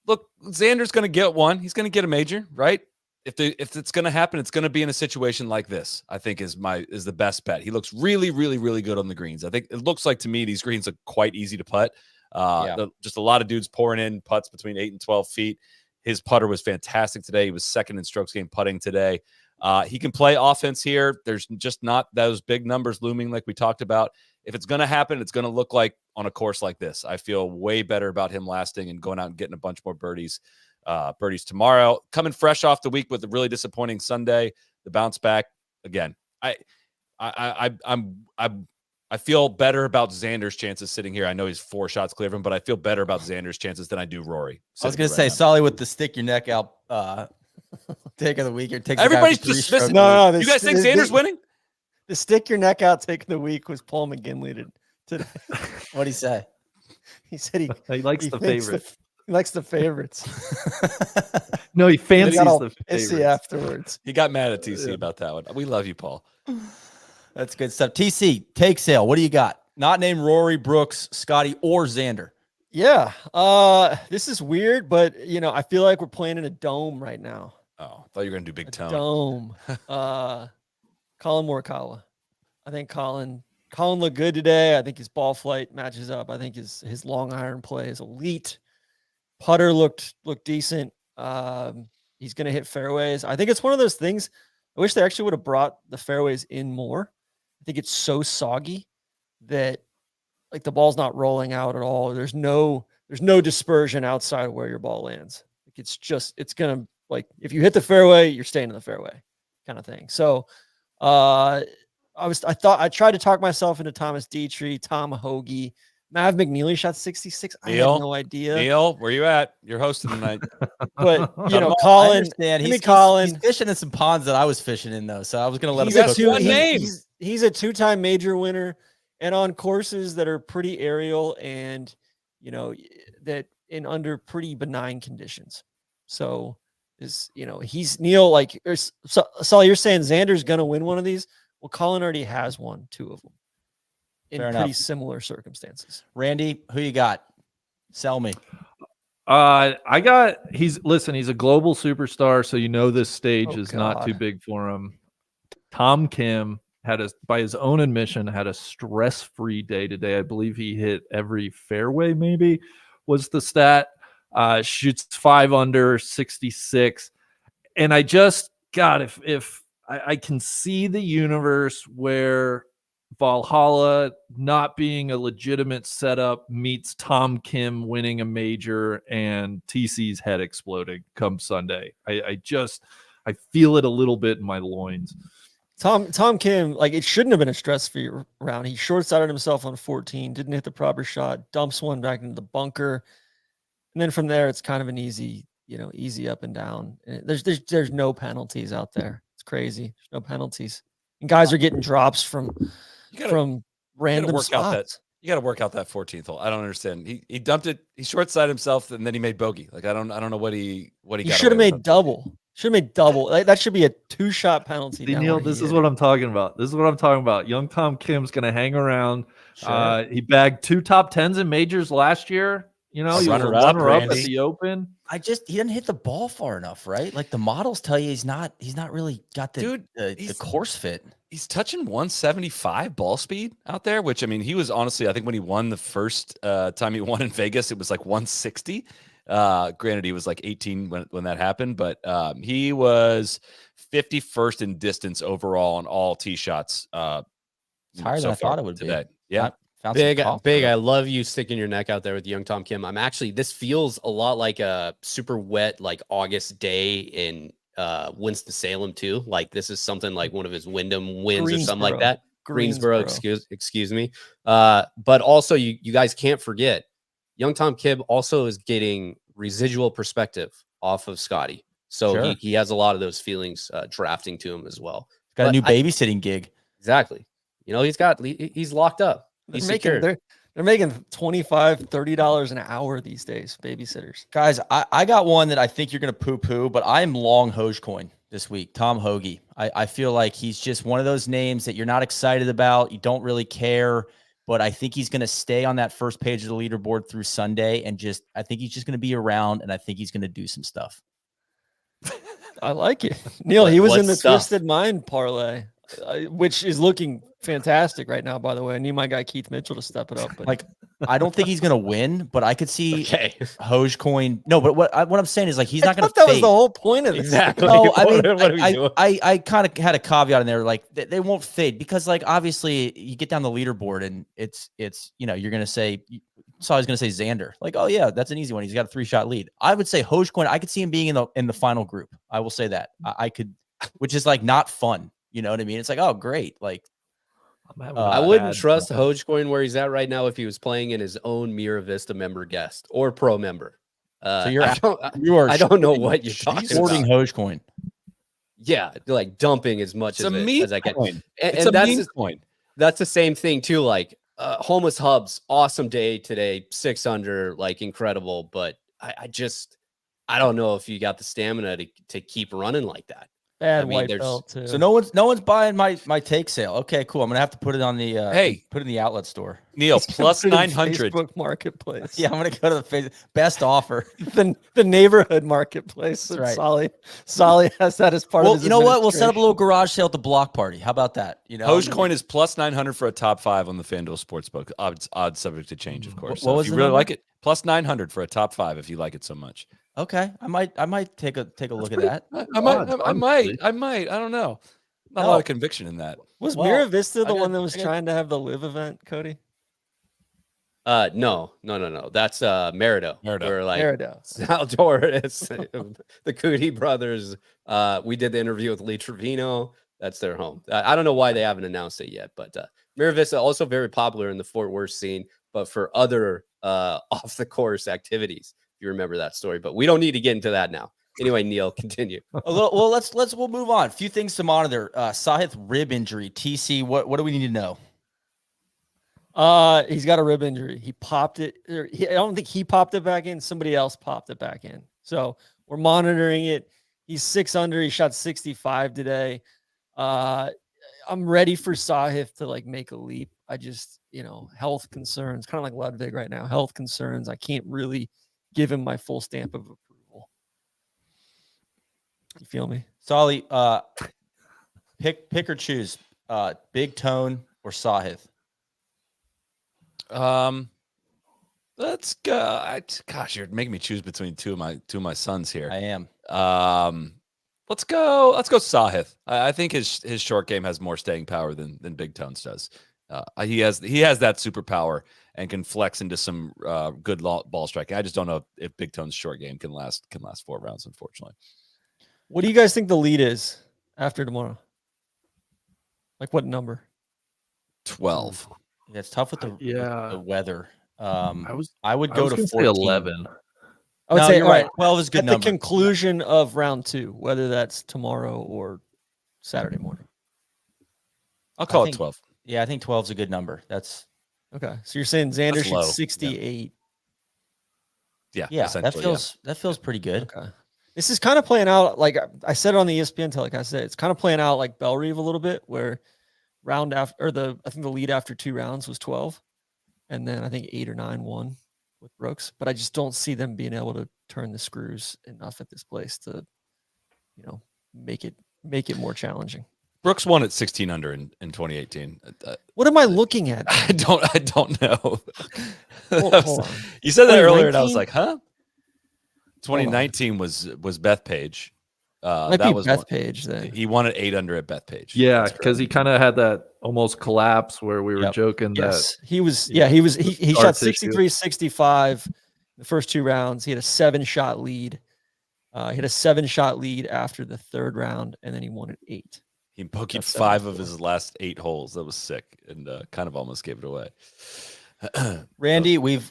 look, Xander's going to get one. He's going to get a major, right? If it's going to happen, it's going to be in a situation like this. I think is the best bet. He looks really, really, really good on the greens. I think it looks like to me these greens are quite easy to putt. Just a lot of dudes pouring in putts between 8 and 12 feet. His putter was fantastic today. He was second in strokes gained putting today. He can play offense here. There's just not those big numbers looming like we talked about. If it's going to happen, it's going to look like on a course like this. I feel way better about him lasting and going out and getting a bunch more birdies tomorrow. Coming fresh off the week with a really disappointing Sunday, the bounce back again. I feel better about Xander's chances sitting here. I know he's 4 shots clear of him, but I feel better about Xander's chances than I do Rory. I was going to say, Solly with the stick your neck out take of the week. Everybody's dismissing. No. You guys think Xander's winning? The stick your neck out take of the week was Paul McGinley today. What'd he say? He said he likes the favorite. He likes the favorites. No, he fancies got all the pissy favorites. afterwards. He got mad at TC about that one. We love you, Paul. That's good stuff. TC, take sale. What do you got? Not named Rory, Brooks, Scotty, or Xander. Yeah. This is weird, but I feel like we're playing in a dome right now. Oh, I thought you were gonna do Big Tone. Dome. Colin Morikawa. I think Colin looked good today. I think his ball flight matches up. I think his long iron play is elite. Putter looked decent. He's gonna hit fairways. I think it's one of those things. I wish they actually would have brought the fairways in more. I think it's so soggy that like the ball's not rolling out at all. There's no dispersion outside of where your ball lands. Like it's gonna, like, if you hit the fairway, you're staying in the fairway kind of thing. So I tried to talk myself into Thomas Dietrich, Tom Hoagie, Mav McNeely shot 66. I had no idea. Neil, where you at? You're hosting tonight. But Colin, I understand. Colin, he's fishing in some ponds that I was fishing in though, so I was gonna let him. He's a 2-time major winner, and on courses that are pretty aerial and that in under pretty benign conditions. So he's Neil, like, so you're saying Xander's gonna win one of these? Well, Colin already has won 2 of them in pretty similar circumstances. Randy, who you got? Sell me. He's a global superstar, so this stage is not too big for him. Tom Kim by his own admission, had a stress-free day today. I believe he hit every fairway, maybe was the stat. Shoots 5 under, 66. And I just, God, if I can see the universe where Valhalla not being a legitimate setup meets Tom Kim winning a major and TC's head exploding come Sunday. I feel it a little bit in my loins. Tom Kim, like, it shouldn't have been a stress-free round. He short-sided himself on 14, didn't hit the proper shot, dumps one back into the bunker. And then from there, it's kind of an easy up and down. There's no penalties out there. It's crazy. There's no penalties. And guys are getting drops from from random work out that. spots. You got to work out that 14th hole. I don't understand. He dumped it. He short sided himself, and then he made bogey. Like I don't know what he He got. should have away with made double. Should have made double. Like, that should be a 2-shot penalty. See, down Neil, where he this is hit what it. I'm talking about. This is what I'm talking about. Young Tom Kim's going to hang around. Sure. He bagged 2 top 10s in majors last year. You know, he was a Runner-up, runner-up at Randy. the Open. he doesn't hit the ball far enough, right? Like the models tell you he's not really got the course fit. He's touching 175 ball speed out there, which I mean, he was honestly, I think when he won the first time he won in Vegas, it was like 160. Granted, he was like 18 when that happened, but he was 51st in distance overall on all tee shots. It's higher than I thought it would today. be. Yeah. Found some Big. coffee. I love you sticking your neck out there with young Tom Kim. This feels a lot like a super wet, like August day in Winston-Salem too. Like this is something like one of his Wyndham wins or something like that. Greensboro, excuse me. But also you guys can't forget, young Tom Kim also is getting residual perspective off of Scotty. So Sure. he has a lot of those feelings drafting to him as well. Got a new babysitting gig. Exactly. You know, he's locked up. He's secured. They're making $25, $30 an hour these days, babysitters. Guys, I got one that I think you're going to poo-poo, but I'm long Hogecoin this week. Tom Hoagie. I feel like he's just one of those names that you're not excited about. You don't really care, but I think he's going to stay on that first page of the leaderboard through Sunday, and I think he's just going to be around, and I think he's going to do some stuff. I like it. Neil, he was What in the stuff? Twisted Mind parlay, which is looking fantastic right now, by the way. I need my guy Keith Mitchell to step it up. But Like, I don't think he's going to win, but I could see Okay. Hogecoin. No, but what I'm saying is like he's not going to that was the whole point of this. Exactly. No, I mean, What are we doing? I kind of had a caveat in there, like they won't fade because, like, obviously you get down the leaderboard and it's you're gonna say, so I was gonna say Xander, like, oh yeah, that's an easy one. He's got a 3-shot lead. I would say Hogecoin. I could see him being in the final group. I will say that I could, which is like not fun. You know what I mean? It's like, oh great, like I wouldn't trust Hogecoin where he's at right now if he was playing in his own Mira Vista member guest or pro member. so I don't know what you're talking shorting about. Hogecoin. Yeah, like dumping as much It's a as, meme as I can. coin. And It's a that's meme coin. that's the same thing too. Like Homeless Hubs, awesome day today, 6 under, like incredible. But I don't know if you got the stamina to keep running like that. Bad I mean, white there's- belt too. So no one's buying my take sale. Okay, cool. I'm gonna have to put it on the put it in the outlet store. Neil, plus Put it in 900. Facebook Marketplace. Yeah, I'm gonna go to the best offer. the neighborhood marketplace. That's Right. Solly has that as part Well, of his you know what? We'll set up a administration. little garage sale at the block party. How about that? You know, Hogecoin is plus 900 for a top 5 on the FanDuel Sportsbook. Odds subject to change, of course. What So was if you the really number? like it, plus 900 for a top 5 if you like it so much. Okay, I might take a look at that. I might. I don't know. Not a lot of conviction in that. Was Well, Mira Vista the I got- one that was I got- trying to have the live event, Cody? No. That's Merido. Merido. We're like Merido. Sal Torres, the Cootie brothers. We did the interview with Lee Trevino. That's their home. I don't know why they haven't announced it yet, but Mira Vista also very popular in the Fort Worth scene, but for other off the course activities. If you remember that story, but we don't need to get into that now. Anyway, Neil, continue. Well, we'll move on. A few things to monitor. Sahith rib injury. TC, what do we need to know? He's got a rib injury. He popped it. I don't think he popped it back in. Somebody else popped it back in. So we're monitoring it. He's 6 under. He shot 65 today. I'm ready for Sahith to like make a leap. I just, health concerns, kind of like Ludwig right now. Health concerns. I can't really give him my full stamp of approval. You feel me? Solly, pick or choose. Big Tone or Sahith? Let's go. Gosh, you're making me choose between two of my sons here. I am. Let's go Sahith. I think his short game has more staying power than Big Tones does. He has that superpower and can flex into some good ball striking. I just don't know if Big Tone's short game can last 4 rounds, unfortunately. What do you guys think the lead is after tomorrow? Like what number? 12. Yeah, it's tough with the weather. I would go to 14. 11. I would No, say you're all right. 12 is a good at number. the conclusion of round 2, whether that's tomorrow or Saturday morning. I'll call I it think- 12. Yeah, I think 12 is a good number. That's Okay. So you're saying Xander That's low. shoots 68. Yeah, yeah, essentially, that feels pretty good. Okay. This is kind of playing out like I said on the ESPN telecast. It's kind of playing out like Bellerive a little bit, where round after, or I think the lead after 2 rounds was 12, and then I think 8 or 9 won with Brooks. But I just don't see them being able to turn the screws enough at this place to, make it more challenging. Brooks won at 16 under in 2018. What am I looking at? I don't know. Hold on. You said that earlier, and I was 2019? like, huh? 2019 was Bethpage. Might that be was Bethpage then. He won at 8 under at Bethpage. Yeah, That's because he correct. kind of had that almost collapse where we were Yep. joking Yes, he was. Yeah, Yeah, he scar shot tissue. 63, 65 the first 2 rounds. He had a 7-shot lead. He had a 7-shot lead after the 3rd round, and then he won at 8. He bogeyed That's 5 of 74. his last 8 holes. That was sick, and kind of almost gave it away. Randy, we've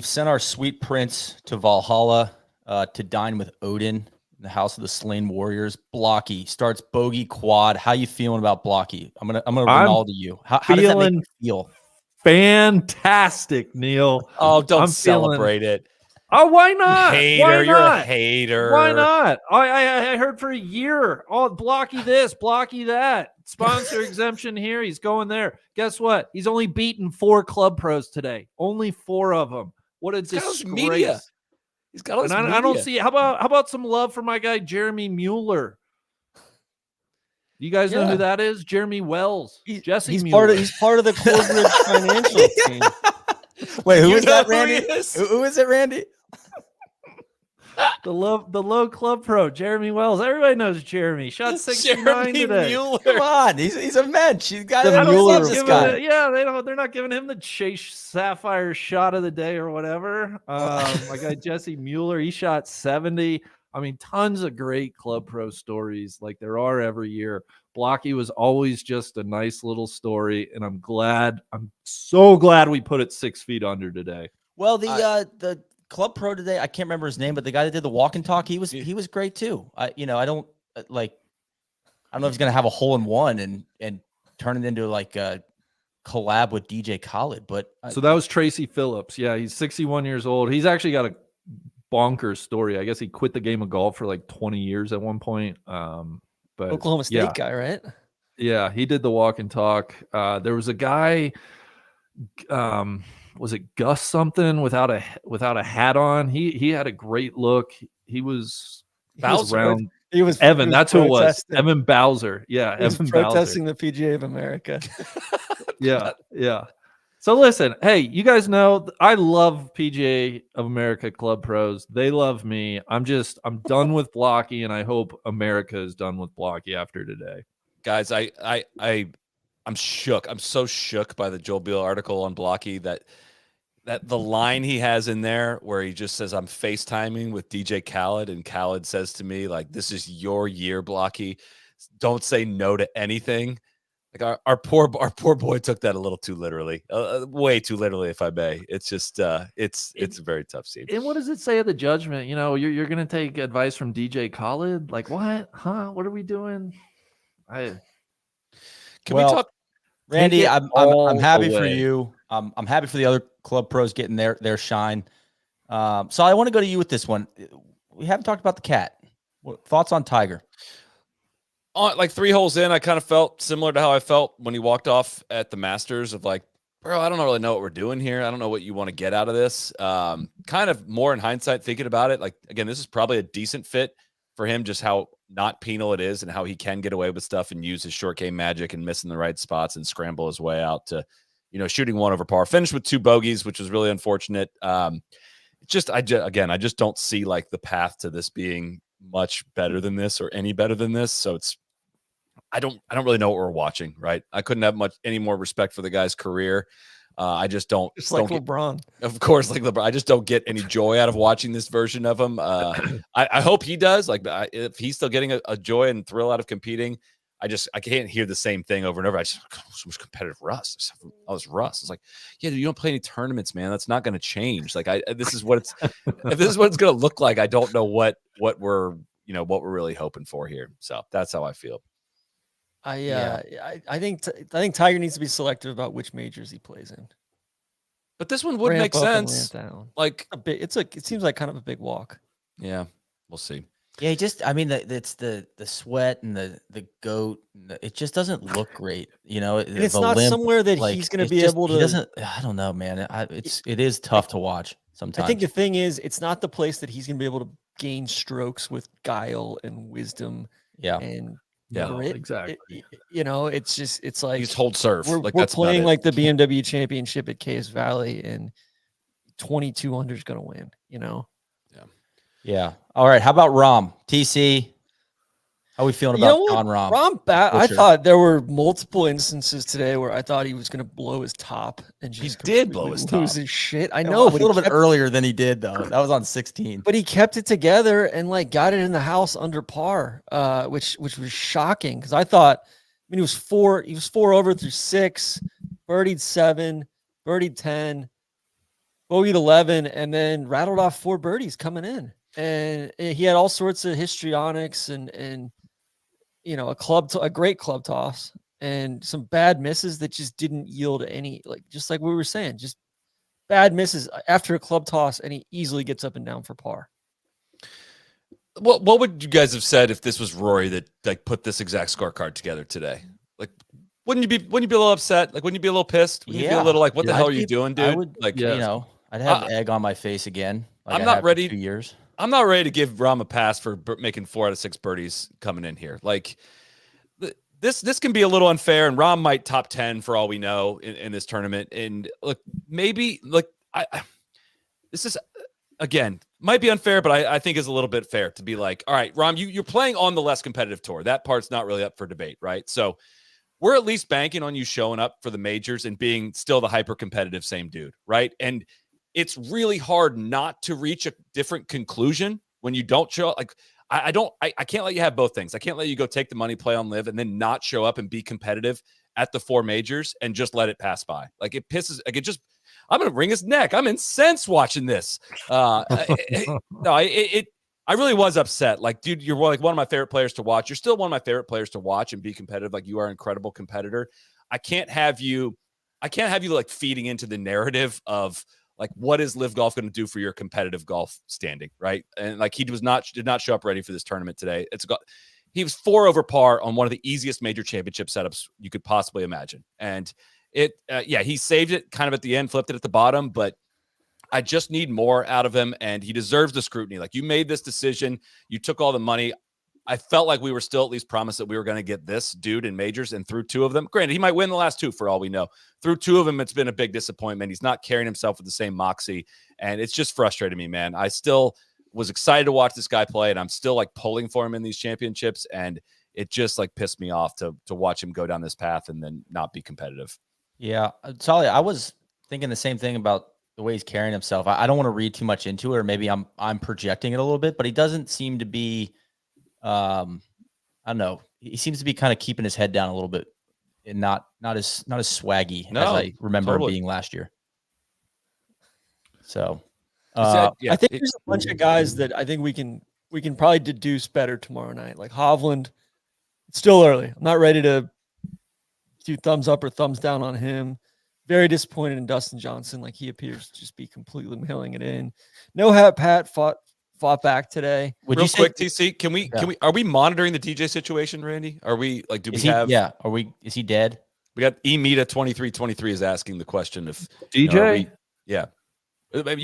sent our sweet prince to Valhalla to dine with Odin in the house of the slain warriors. Blocky starts bogey quad. How you feeling about Blocky? I'm gonna I'm Ronaldo you. How does that make feeling- you feel? Fantastic, Neil. Oh, don't I'm feeling- celebrate it. Oh, why not? Hater, Why you're a not? hater. Why not? I heard for a year. Oh, Blocky this, Blocky that. Sponsor exemption here. He's going there. Guess what? He's only beaten 4 club pros today. Only 4 of them. What a He's got his disgrace. media. He's got all his And media. I don't see. How about some love for my guy Jeremy Mueller? You guys know Yeah. who that is? Jeremy Wells. Jesse He's Mueller. part of the Corbridge financial team. Wait, who You is know that, who he Randy? is? Who is it, Randy? the low club pro, Jeremy Wells. Everybody knows Jeremy. Shot 69 Jeremy today. Mueller. Come on, he's a mensch. He's got The I don't Mueller love this Giving guy. it- yeah, they're not giving him the Chase Sapphire shot of the day or whatever. My guy Jesse Mueller, he shot 70. I mean, tons of great club pro stories like there are every year. Blocky was always just a nice little story, and I'm so glad we put it 6 feet under today. Well, the club pro today, I can't remember his name, but the guy that did the walk and talk, he was great too. I don't know if he's gonna have a hole in one and turn it into like a collab with DJ Khaled, but So that was Tracy Phillips. Yeah, he's 61 years old. He's actually got a bonkers story. I guess he quit the game of golf for like 20 years at one point. But Oklahoma State yeah, guy, right? yeah, he did the walk and talk. There was a guy, was it Gus something without a hat on? He had a great look. He was Bowser. around. He was Evan, that's who it was. protesting. Evan Bowser. Yeah, He was Evan Bowser. protesting the PGA of America. Yeah, yeah. So listen, hey, you guys know I love PGA of America club pros. They love me. I'm done with Blocky, and I hope America is done with Blocky after today. Guys, I'm shook. I'm so shook by the Joel Beal article on Blocky that the line he has in there where he just says, I'm FaceTiming with DJ Khaled, and Khaled says to me, like, this is your year, Blocky. Don't say no to anything. Like our poor boy took that a little too literally, way too literally, if I may. It's just it's a very tough scene. And what does it say at the judgment? You know, you're gonna take advice from DJ Khaled? Like what? Huh? What are we doing? Can Well, we talk? Randy, it I'm all happy for away. you. I'm happy for the other club pros getting their shine. So I want to go to you with this one. We haven't talked about the cat. Thoughts on Tiger? Like 3 holes in, I kind of felt similar to how I felt when he walked off at the Masters of like, bro, I don't really know what we're doing here. I don't know what you want to get out of this. Kind of more in hindsight, thinking about it. Like, again, this is probably a decent fit for him, just how not penal it is and how he can get away with stuff and use his short game magic and missing the right spots and scramble his way out to, shooting 1 over par. Finished with 2 bogeys, which was really unfortunate. I just don't see like the path to this being much better than this or any better than this. So I don't really know what we're watching, right? I couldn't have any more respect for the guy's career. I just don't. Just like don't LeBron. of course, like LeBron, I just don't get any joy out of watching this version of him. I hope he does. Like, if he's still getting a joy and thrill out of competing, I can't hear the same thing over and over. So much competitive rust. All this rust. It's like, yeah, dude, you don't play any tournaments, man. That's not going to change. Like, this is what it's. If this is what it's going to look like, I don't know what we're really hoping for here. So that's how I feel. I think Tiger needs to be selective about which majors he plays in. But this one would Ramp make up and sense. ramp down. Like, It seems like kind of a big walk. yeah, we'll see. Yeah, I mean, it's the sweat and the goat. It just doesn't look great, you know. And it's not somewhere that he's going to be able to. He doesn't. I don't know, man. It is tough to watch sometimes. I think the thing is, it's not the place that he's going to be able to gain strokes with guile and wisdom. Yeah. And exactly. It's like He's hold serve. We're that's playing like the BMW Championship at Case Valley, and 22 under is going to win. You know. Yeah. All right. How about Rahm? TC? How are we feeling about Jon Rahm? I thought there were multiple instances today where I thought he was going to blow his top and just did blow his top. lose his shit. I Yeah, know, a but little bit earlier than he did though. That was on 16. But he kept it together and like got it in the house under par, which was shocking because I thought, he was 4 over through 6, birdied 7, birdied 10, bogeyed 11, and then rattled off 4 birdies coming in. And he had all sorts of histrionics and a great club toss and some bad misses that just didn't yield any, just like we were saying, just bad misses after a club toss, and he easily gets up and down for par. What would you guys have said if this was Rory that like put this exact scorecard together today? Like, wouldn't you be a little upset? Like, wouldn't you be a little pissed? Wouldn't you be a little like, what the hell are you doing, dude? I would, I'd have egg on my face again. Like I'm not ready. 2 years. I'm not ready to give Rahm a pass for making 4 out of 6 birdies coming in here. Like, this can be a little unfair, and Rahm might top 10 for all we know in this tournament. And look, maybe like this is again might be unfair, but I think is a little bit fair to be like, all right, Rahm, you're playing on the less competitive tour. That part's not really up for debate, right? So we're at least banking on you showing up for the majors and being still the hyper competitive same dude, right? And it's really hard not to reach a different conclusion when you don't show up. Like, I can't let you have both things. I can't let you go take the money, play on live, and then not show up and be competitive at the 4 majors and just let it pass by. Like, it pisses, like, it just, I'm going to wring his neck. I'm incensed watching this. I really was upset. Like, dude, you're like one of my favorite players to watch. You're still one of my favorite players to watch and be competitive. Like, you are an incredible competitor. I can't have you like feeding into the narrative of, like, what is Live Golf going to do for your competitive golf standing, right? And like, he did not show up ready for this tournament today. He was 4 over par on one of the easiest major championship setups you could possibly imagine, and he saved it kind of at the end, flipped it at the bottom, but I just need more out of him, and he deserves the scrutiny. Like, you made this decision, you took all the money. I felt like we were still at least promised that we were going to get this dude in majors, and through 2 of them, granted, he might win the last 2 for all we know. Through 2 of them, it's been a big disappointment. He's not carrying himself with the same moxie, and it's just frustrating me, man. I still was excited to watch this guy play, and I'm still like pulling for him in these championships, and it just like pissed me off to watch him go down this path and then not be competitive. Yeah, Solly, I was thinking the same thing about the way he's carrying himself. I don't want to read too much into it, or maybe I'm projecting it a little bit, but he doesn't seem to be I don't know. He seems to be kind of keeping his head down a little bit and not as swaggy as I remember him being last year. So I think there's a bunch of guys that I think we can probably deduce better tomorrow night. Like Hovland, it's still early. I'm not ready to do thumbs up or thumbs down on him. Very disappointed in Dustin Johnson. Like, he appears to just be completely mailing it in. No Hat Pat fought back today. Real quick, TC, can we are we monitoring the DJ situation, Randy? Are we like, is he dead? We got Emita 2323 is asking the question if DJ. You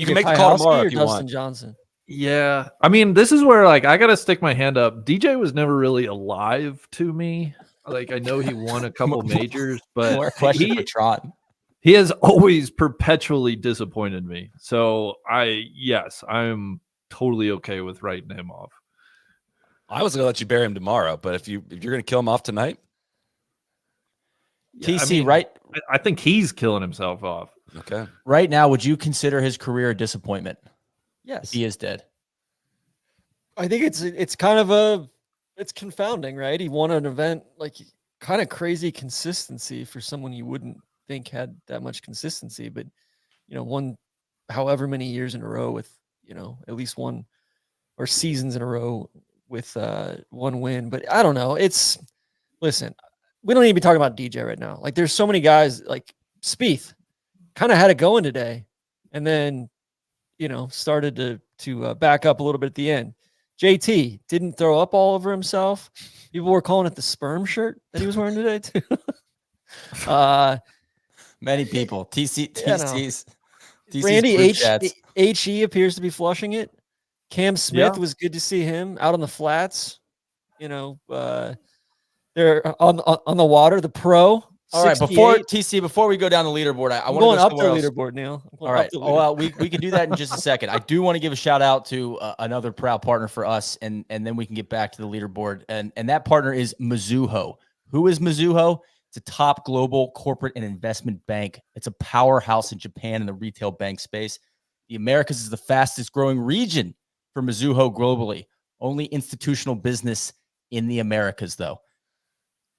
can make the call tomorrow if you Dustin want. Johnson. Yeah. I mean, this is where like I gotta stick my hand up. DJ was never really alive to me. Like, I know he won a couple majors, but he has always perpetually disappointed me. So I'm totally okay with writing him off. I was gonna let you bury him tomorrow, but if you're gonna kill him off tonight, TC, right? I think he's killing himself off. Okay. Right now, would you consider his career a disappointment? Yes. If he is dead. I think it's kind of it's confounding, right? He won an event, like, kind of crazy consistency for someone you wouldn't think had that much consistency, but won however many years in a row with at least one, or seasons in a row with 1 win. But I don't know. Listen, we don't need to be talking about DJ right now. Like there's so many guys like Spieth kind of had it going today and then, started to back up a little bit at the end. JT didn't throw up all over himself. People were calling it the sperm shirt that he was wearing today too. Many people. TC's Randy group chats. HE appears to be flushing it. Cam Smith was good to see him out on the flats. They're on the water. The pro. All right, before we go down the leaderboard, I want to go up the somewhere else. leaderboard, Neil. All right. Well, we can do that in just a second. I do want to give a shout out to another proud partner for us, and then we can get back to the leaderboard. And that partner is Mizuho. Who is Mizuho? It's a top global corporate and investment bank. It's a powerhouse in Japan in the retail bank space. The Americas is the fastest growing region for Mizuho globally. Only institutional business in the Americas, though.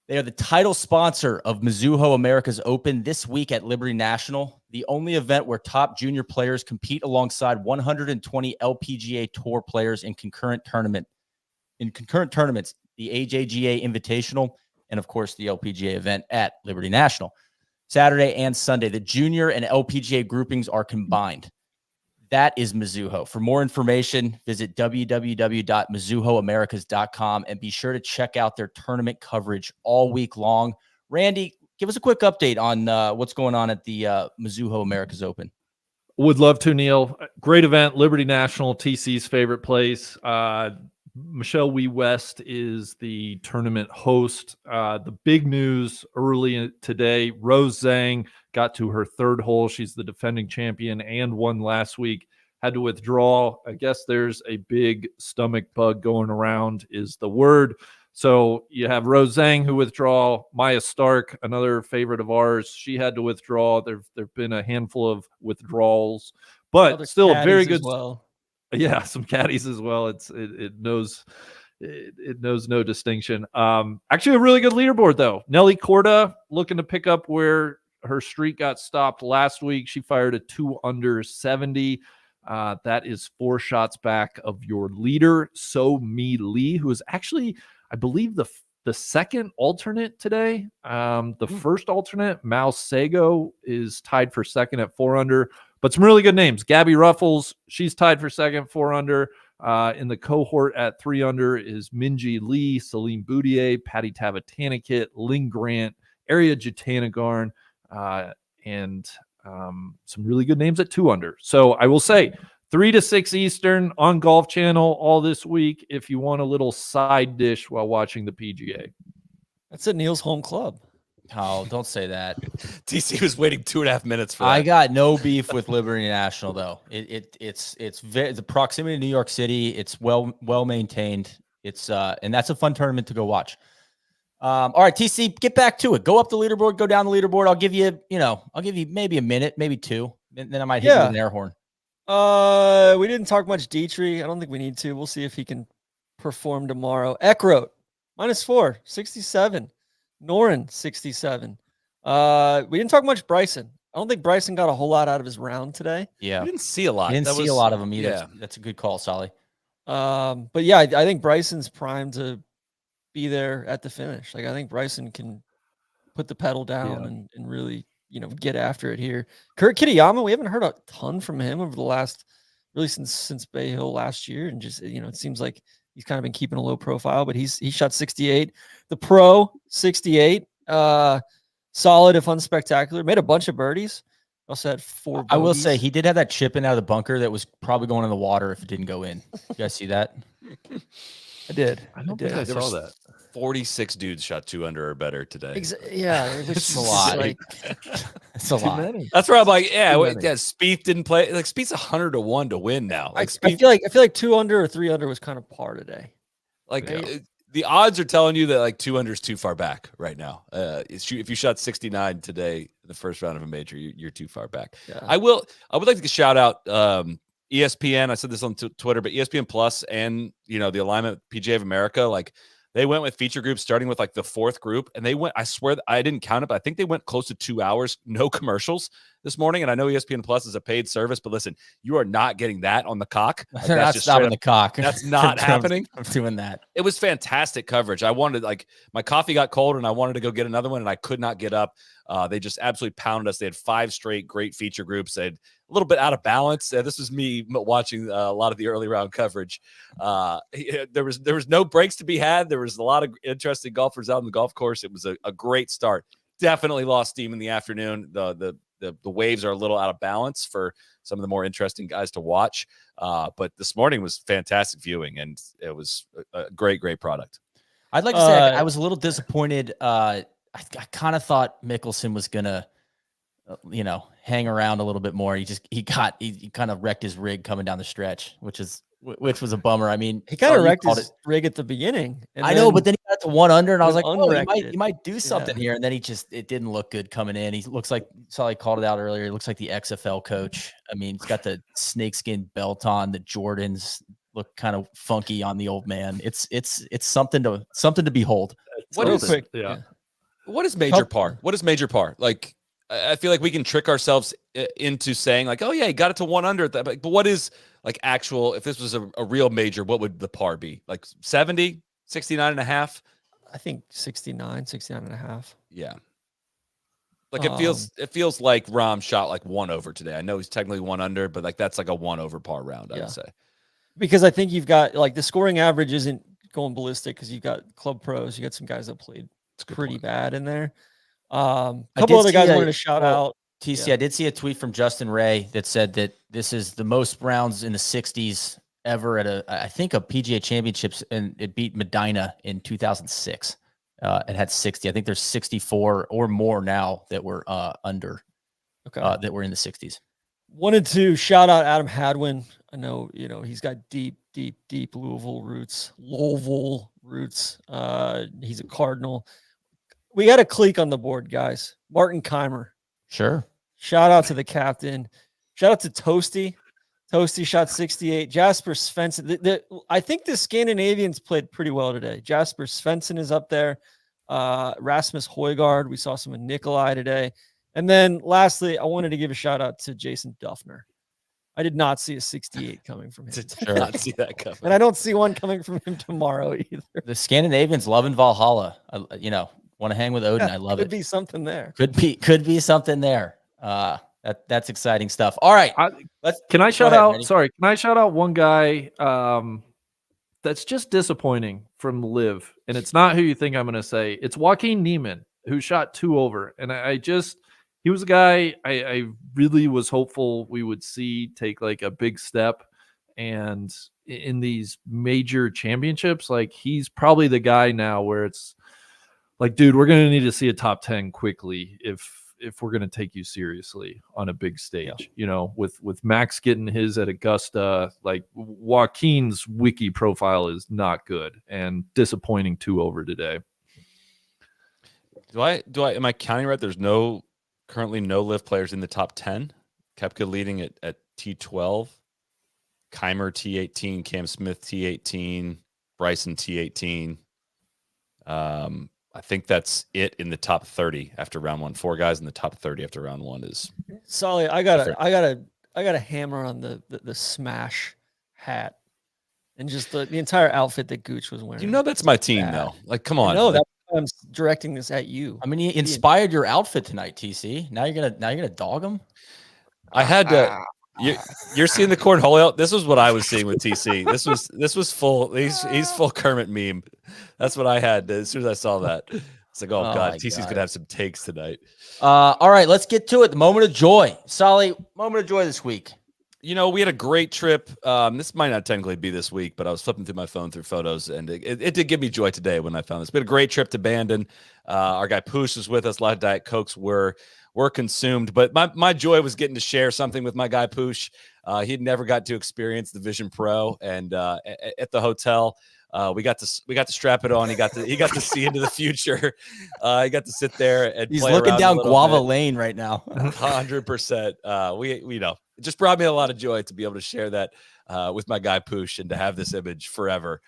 They are the title sponsor of Mizuho America's Open this week at Liberty National, the only event where top junior players compete alongside 120 LPGA Tour players in concurrent tournaments, the AJGA Invitational, and of course the LPGA event at Liberty National. Saturday and Sunday, the junior and LPGA groupings are combined. That is Mizuho. For more information, visit www.mizuhoamericas.com and be sure to check out their tournament coverage all week long. Randy, give us a quick update on what's going on at the Mizuho Americas Open. Would love to, Neil. Great event, Liberty National, TC's favorite place. Michelle Wee West is the tournament host. The big news early today, Rose Zhang got to her third hole. She's the defending champion and won last week. Had to withdraw. I guess there's a big stomach bug going around is the word. So you have Rose Zhang who withdraw. Maya Stark, another favorite of ours, she had to withdraw. There've been a handful of withdrawals, but still a very good. Yeah, some caddies as well. It knows no distinction. Actually, a really good leaderboard though. Nelly Korda looking to pick up where her streak got stopped last week. She fired a 2 under 70. That is 4 shots back of your leader, So Mi Lee, who is actually, I believe, the second alternate today. The first alternate, Mao Sago, is tied for second at 4 under. But some really good names. Gabby Ruffles, she's tied for second, 4 under. In the cohort at 3 under is Minji Lee, Celine Boudier, Patty Tavatanakit, Ling Grant, Arya Jatanagarn, and some really good names at 2 under. So I will say 3 to 6 Eastern on Golf Channel all this week if you want a little side dish while watching the PGA. That's at Neil's home club. Oh, don't say that. TC was waiting 2.5 minutes for that. I got no beef with Liberty National though. It's the proximity to New York City. It's well maintained. It's and that's a fun tournament to go watch. All right, TC, get back to it. Go up the leaderboard, go down the leaderboard. I'll give you maybe a minute, maybe 2. Then I might hit you with an air horn. We didn't talk much Dietrich. I don't think we need to. We'll see if he can perform tomorrow. Eckroat, -4, 67. Noren, 67. We didn't talk much Bryson. I don't think Bryson got a whole lot out of his round today. Yeah. I didn't see a lot. I didn't see a lot of them either. Yeah. That's a good call, Solly. But yeah, I think Bryson's primed to be there at the finish. Like I think Bryson can put the pedal down and really, get after it here. Kurt Kitayama, we haven't heard a ton from him over the last, really since Bay Hill last year. And just, it seems like he's kind of been keeping a low profile, but he shot 68. The pro, 68. Solid if unspectacular. Made a bunch of birdies. Also had 4 bogeys. I will say he did have that chip in out of the bunker that was probably going in the water if it didn't go in. You guys see that? I did. I don't think I saw that. 46 dudes shot 2 under or better today. Yeah, it's a lot. It's a lot. Many. That's where I'm like, Spieth didn't play. Like Spieth's 100-1 to win now. Like I feel like 2 under or 3 under was kind of par today. Like the odds are telling you that like 2 under is too far back right now. If you shot 69 today in the first round of a major, you're too far back. Yeah. I would like to shout out ESPN. I said this on Twitter, but ESPN Plus and the alignment PGA of America, like They went with feature groups starting with like the 4th group, and they went, I swear I didn't count it, but I think they went close to 2 hours, no commercials this morning. And I know ESPN Plus is a paid service, but listen, you are not getting that on the cock. Like, They're not stopping the cock. That's not happening. I'm doing that. It was fantastic coverage. I wanted, like, my coffee got cold and I wanted to go get another one, and I could not get up. They just absolutely pounded us. They had 5 straight great feature groups. They had a little bit out of balance. This was me watching a lot of the early round coverage. There was no breaks to be had. There was a lot of interesting golfers out on the golf course. It was a great start. Definitely lost steam in the afternoon. The waves are a little out of balance for some of the more interesting guys to watch. But this morning was fantastic viewing, and it was a great product. I'd like to say I was a little disappointed. I kind of thought Mickelson was gonna, hang around a little bit more. He kind of wrecked his rig coming down the stretch, which was a bummer. I mean, he kind of wrecked his rig at the beginning. I know, but then he got to 1 under, and I was like, oh, he might do something Yeah. here. And then it didn't look good coming in. He looks like, Sully called it out earlier. He looks like the XFL coach. I mean, he's got the snakeskin belt on. The Jordans look kind of funky on the old man. It's something to behold. What is quick? Yeah. What is major par? What is major par? Like, I feel like we can trick ourselves into saying like, oh yeah, he got it to 1 under. But what is like actual, if this was a real major, what would the par be? Like 70, 69 and a half? I think 69 and a half. Yeah. Like it feels like Rahm shot like 1 over today. I know he's technically 1 under, but like that's like a 1 over par round, I would say. Because I think you've got like the scoring average isn't going ballistic because you've got club pros. You got some guys that played pretty bad in there. A couple other guys I wanted to shout out. TC, I did see a tweet from Justin Ray that said that this is the most rounds in the 60s ever at I think a PGA Championships, and it beat Medina in 2006. It had 60. I think there's 64 or more now that were under. That were in the 60s. Wanted to shout out Adam Hadwin. I know, he's got deep Louisville roots. He's a Cardinal. We got a clique on the board, guys. Martin Keimer. Sure. Shout out to the captain. Shout out to Toasty. Toasty shot 68. Jasper Svensson. I think the Scandinavians played pretty well today. Jasper Svensson is up there. Rasmus Højgaard. We saw some of Nikolai today. And then lastly, I wanted to give a shout out to Jason Duffner. I did not see a 68 coming from him. Did not see that coming. And I don't see one coming from him tomorrow either. The Scandinavians loving Valhalla. Want to hang with Odin. I love it. Could be something there. Could be something there. That's exciting stuff. All right. Can I shout out one guy that's just disappointing from Liv? And it's not who you think I'm going to say. It's Joaquin Niemann, who shot 2 over. And he was a guy I really was hopeful we would see take like a big step. And in these major championships, like he's probably the guy now where it's like, dude, we're going to need to see a top 10 quickly if we're going to take you seriously on a big stage. With Max getting his at Augusta, like Joaquin's wiki profile is not good and disappointing 2 over today. Am I counting right? There's currently no Liv players in the top 10. Koepka leading at T12, Keimer T18, Cam Smith T18, Bryson T18. I think that's it in the top 30 after round 1. 4 guys in the top 30 after round 1 is. Solly, I got a hammer on the smash hat and just the entire outfit that Gooch was wearing. That's my team though. Like, come on. No, that's why I'm directing this at you. I mean, he inspired your outfit tonight, TC. Now you're gonna dog him. I had to. You're seeing the cornhole. This was what I was seeing with TC. This was full. He's full Kermit meme. That's what I had as soon as I saw that. It's like, oh God, TC's gonna have some takes tonight. All right, let's get to it. The moment of joy, Solly. Moment of joy this week. We had a great trip. This might not technically be this week, but I was flipping through my phone through photos, and it did give me joy today when I found this. We had a great trip to Bandon. Our guy Poosh was with us. A lot of Diet Cokes were consumed, but my joy was getting to share something with my guy Poosh. He'd never got to experience the Vision Pro, and at the hotel, we got to strap it on. He got to see into the future. He got to sit there and he's play looking around down Guava bit. Lane right now. 100%. We it just brought me a lot of joy to be able to share that with my guy Poosh and to have this image forever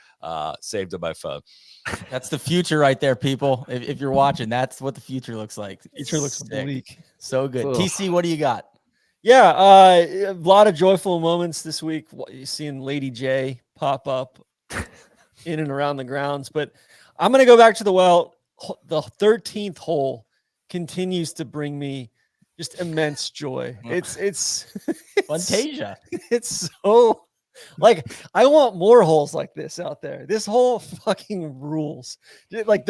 saved on my phone. That's the future right there, people. If you're watching, that's what the future looks like. Future looks Sick. bleak. So good. Ugh. TC, what do you got? Yeah, a lot of joyful moments this week. Seeing Lady J pop up in and around the grounds, but I'm gonna go back to the 13th hole continues to bring me just immense joy. It's Fantasia. it's so like I want more holes like this out there. This whole fucking rules. Like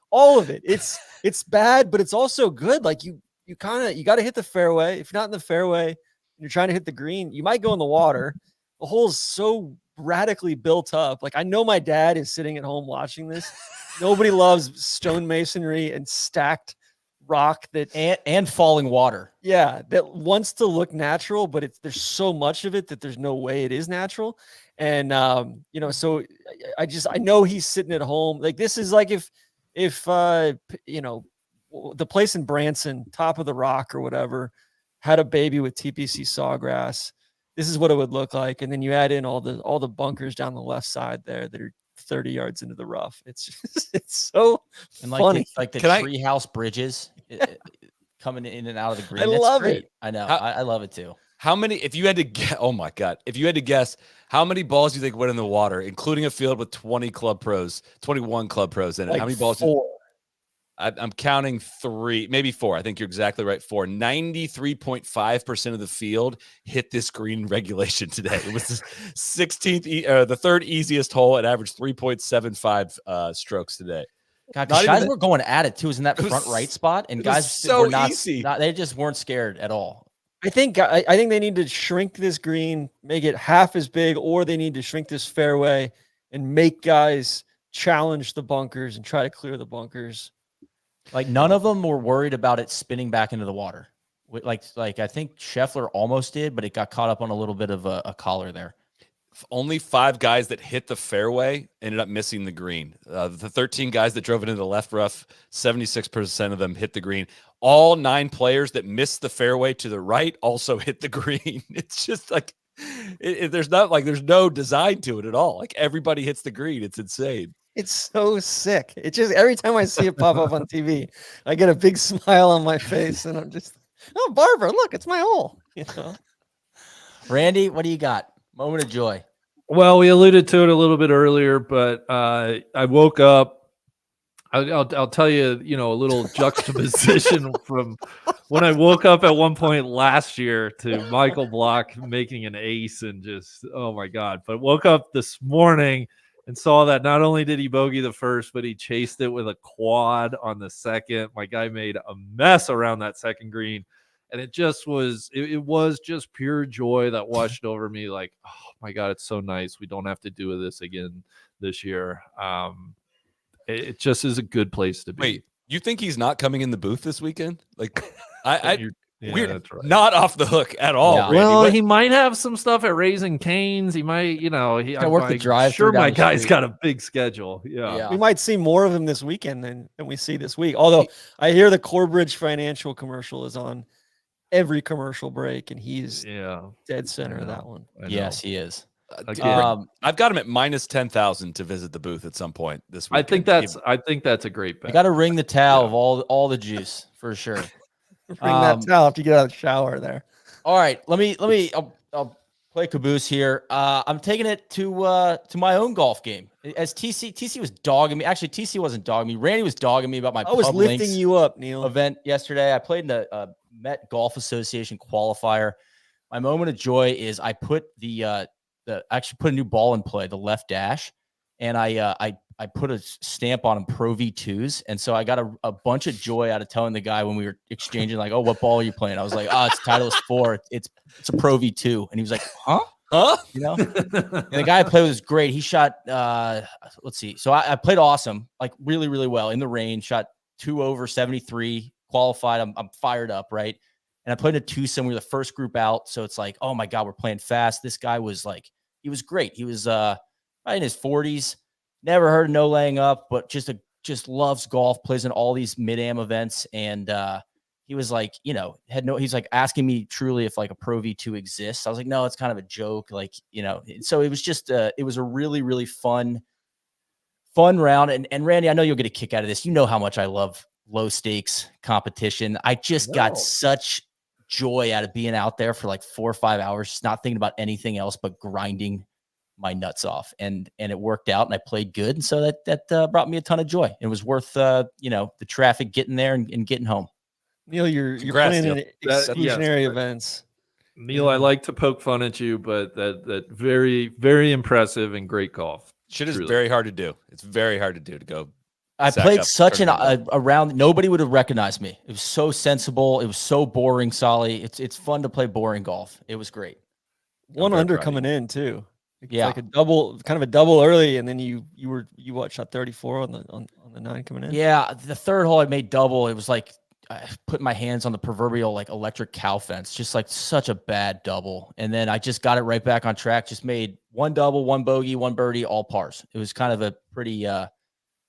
all of it. It's bad, but it's also good. Like you got to hit the fairway. If you're not in the fairway and you're trying to hit the green, you might go in the water. The hole's so radically built up. Like I know my dad is sitting at home watching this. Nobody loves stonemasonry and stacked rock and falling water. Yeah, that wants to look natural, but there's so much of it that there's no way it is natural. And so I know he's sitting at home. Like this is like if the place in Branson, Top of the Rock or whatever, had a baby with TPC Sawgrass. This is what it would look like. And then you add in all the bunkers down the left side there that are 30 yards into the rough. It's so and funny. Like the treehouse bridges coming in and out of the green. I love great. it. I know. I love it too. How many, if you had to guess, oh my God, if you had to guess, how many balls do you think went in the water, including a field with 21 club pros in it? Like how many balls? 4. I'm counting 3, maybe 4. I think you're exactly right. 4. 93.5% of the field hit this green regulation today. It was the 16th, the third easiest hole. It averaged 3.75 strokes today. God, guys were going at it too. It was in that front right spot, and guys were easy. They just weren't scared at all. I think they need to shrink this green, make it half as big, or they need to shrink this fairway and make guys challenge the bunkers and try to clear the bunkers. Like none of them were worried about it spinning back into the water. Like I think Scheffler almost did, but it got caught up on a little bit of a collar there. Only 5 guys that hit the fairway ended up missing the green. The 13 guys that drove it into the left rough, 76% of them hit the green. All 9 players that missed the fairway to the right also hit the green. It's just like there's no design to it at all. Like everybody hits the green. It's insane. It's so sick. It just every time I see it pop up on TV, I get a big smile on my face, and I'm just, oh, Barbara, look, it's my hole. Randy, what do you got? Moment of joy. Well, we alluded to it a little bit earlier, but I woke up. I'll tell you, a little juxtaposition from when I woke up at one point last year to Michael Block making an ace and just, oh my God. But woke up this morning and saw that not only did he bogey the first, but he chased it with a quad on the second. My guy made a mess around that second green. And it just was, it was just pure joy that washed over me. Like, oh my God, it's so nice. We don't have to do this again this year. It just is a good place to be. Wait, you think he's not coming in the booth this weekend? Like, we're that's right. not off the hook at all. Yeah. Randy. Well, he might have some stuff at Raising Cane's. He might, work the drive. Sure, my guy's got a big schedule. Yeah. We might see more of him this weekend than we see this week. Although I hear the Corebridge Financial commercial is on every commercial break, and he's dead center of that one. Yes, he is. I've got him at minus 10,000 to visit the booth at some point this week. I think that's a great bet. You got to ring the towel of all the juice for sure. Bring that towel after you get out of the shower there. All right, I'll play caboose here. I'm taking it to my own golf game. As TC was dogging me. Actually, TC wasn't dogging me. Randy was dogging me about my I was Pub lifting Links you up, Neil. event yesterday. I played in the Met Golf Association qualifier. My moment of joy is I put actually put a new ball in play, the left dash, and I put a stamp on them, Pro V2s, and so I got a bunch of joy out of telling the guy when we were exchanging, like, oh, what ball are you playing? I was like, oh, it's Titleist 4, it's a Pro V2, and he was like, huh? And the guy I played with was great. He shot let's see, so I played awesome, like really, really well in the rain, shot 2 over 73, qualified. I'm fired up, right? And I played a twosome. We were the first group out. So it's like, oh my God, we're playing fast. This guy was like, he was great. He was right in his 40s. Never heard of no laying up, but just loves golf, plays in all these mid-am events. And he was like, he's like asking me truly if like a Pro V2 exists. I was like, no, it's kind of a joke. Like, so it was just, it was a really, really fun round. And Randy, I know you'll get a kick out of this. You know how much I love low stakes competition. I just got such joy out of being out there for like 4 or 5 hours, just not thinking about anything else but grinding my nuts off, and it worked out, and I played good, and so that brought me a ton of joy. It was worth the traffic getting there and getting home. Neil, you're Congrats, playing Neil. in exclusionary events. Neil, I like to poke fun at you, but that very, very impressive and great golf. Shit is Truly. very hard to do. It's very hard to do to go. I sack played up such tournament. a round. Nobody would have recognized me. It was so sensible. It was so boring, Solly. It's fun to play boring golf. It was great. One very under proud of coming in too. It's Yeah. like a double, kind of a double early, and then you shot 34 on the 9 coming in. Yeah, the third hole I made double. It was like I put my hands on the proverbial like electric cow fence, just like such a bad double. And then I just got it right back on track. Just made one double, one bogey, one birdie, all pars. It was kind of a pretty, it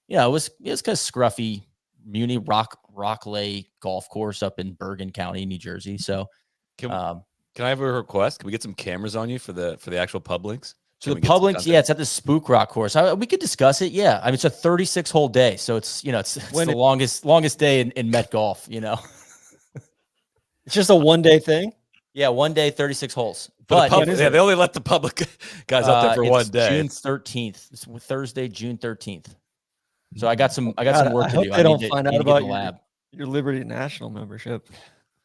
was kind of scruffy Muni Rockley golf course up in Bergen County, New Jersey. So, Can I have a request? Can we get some cameras on you for the actual pub links? so Can the we get some public, content? it's at the Spook Rock course. We could discuss it. Yeah. I mean, it's a 36 hole day. So it's the longest day in Met golf, It's just a 1 day thing. Yeah. 1 day, 36 holes. But But they only let the public guys out there for one it's day. June 13th. It's Thursday, June 13th. So I got some work I to hope do. they don't need to- find need out to get in about the lab. your Liberty National membership.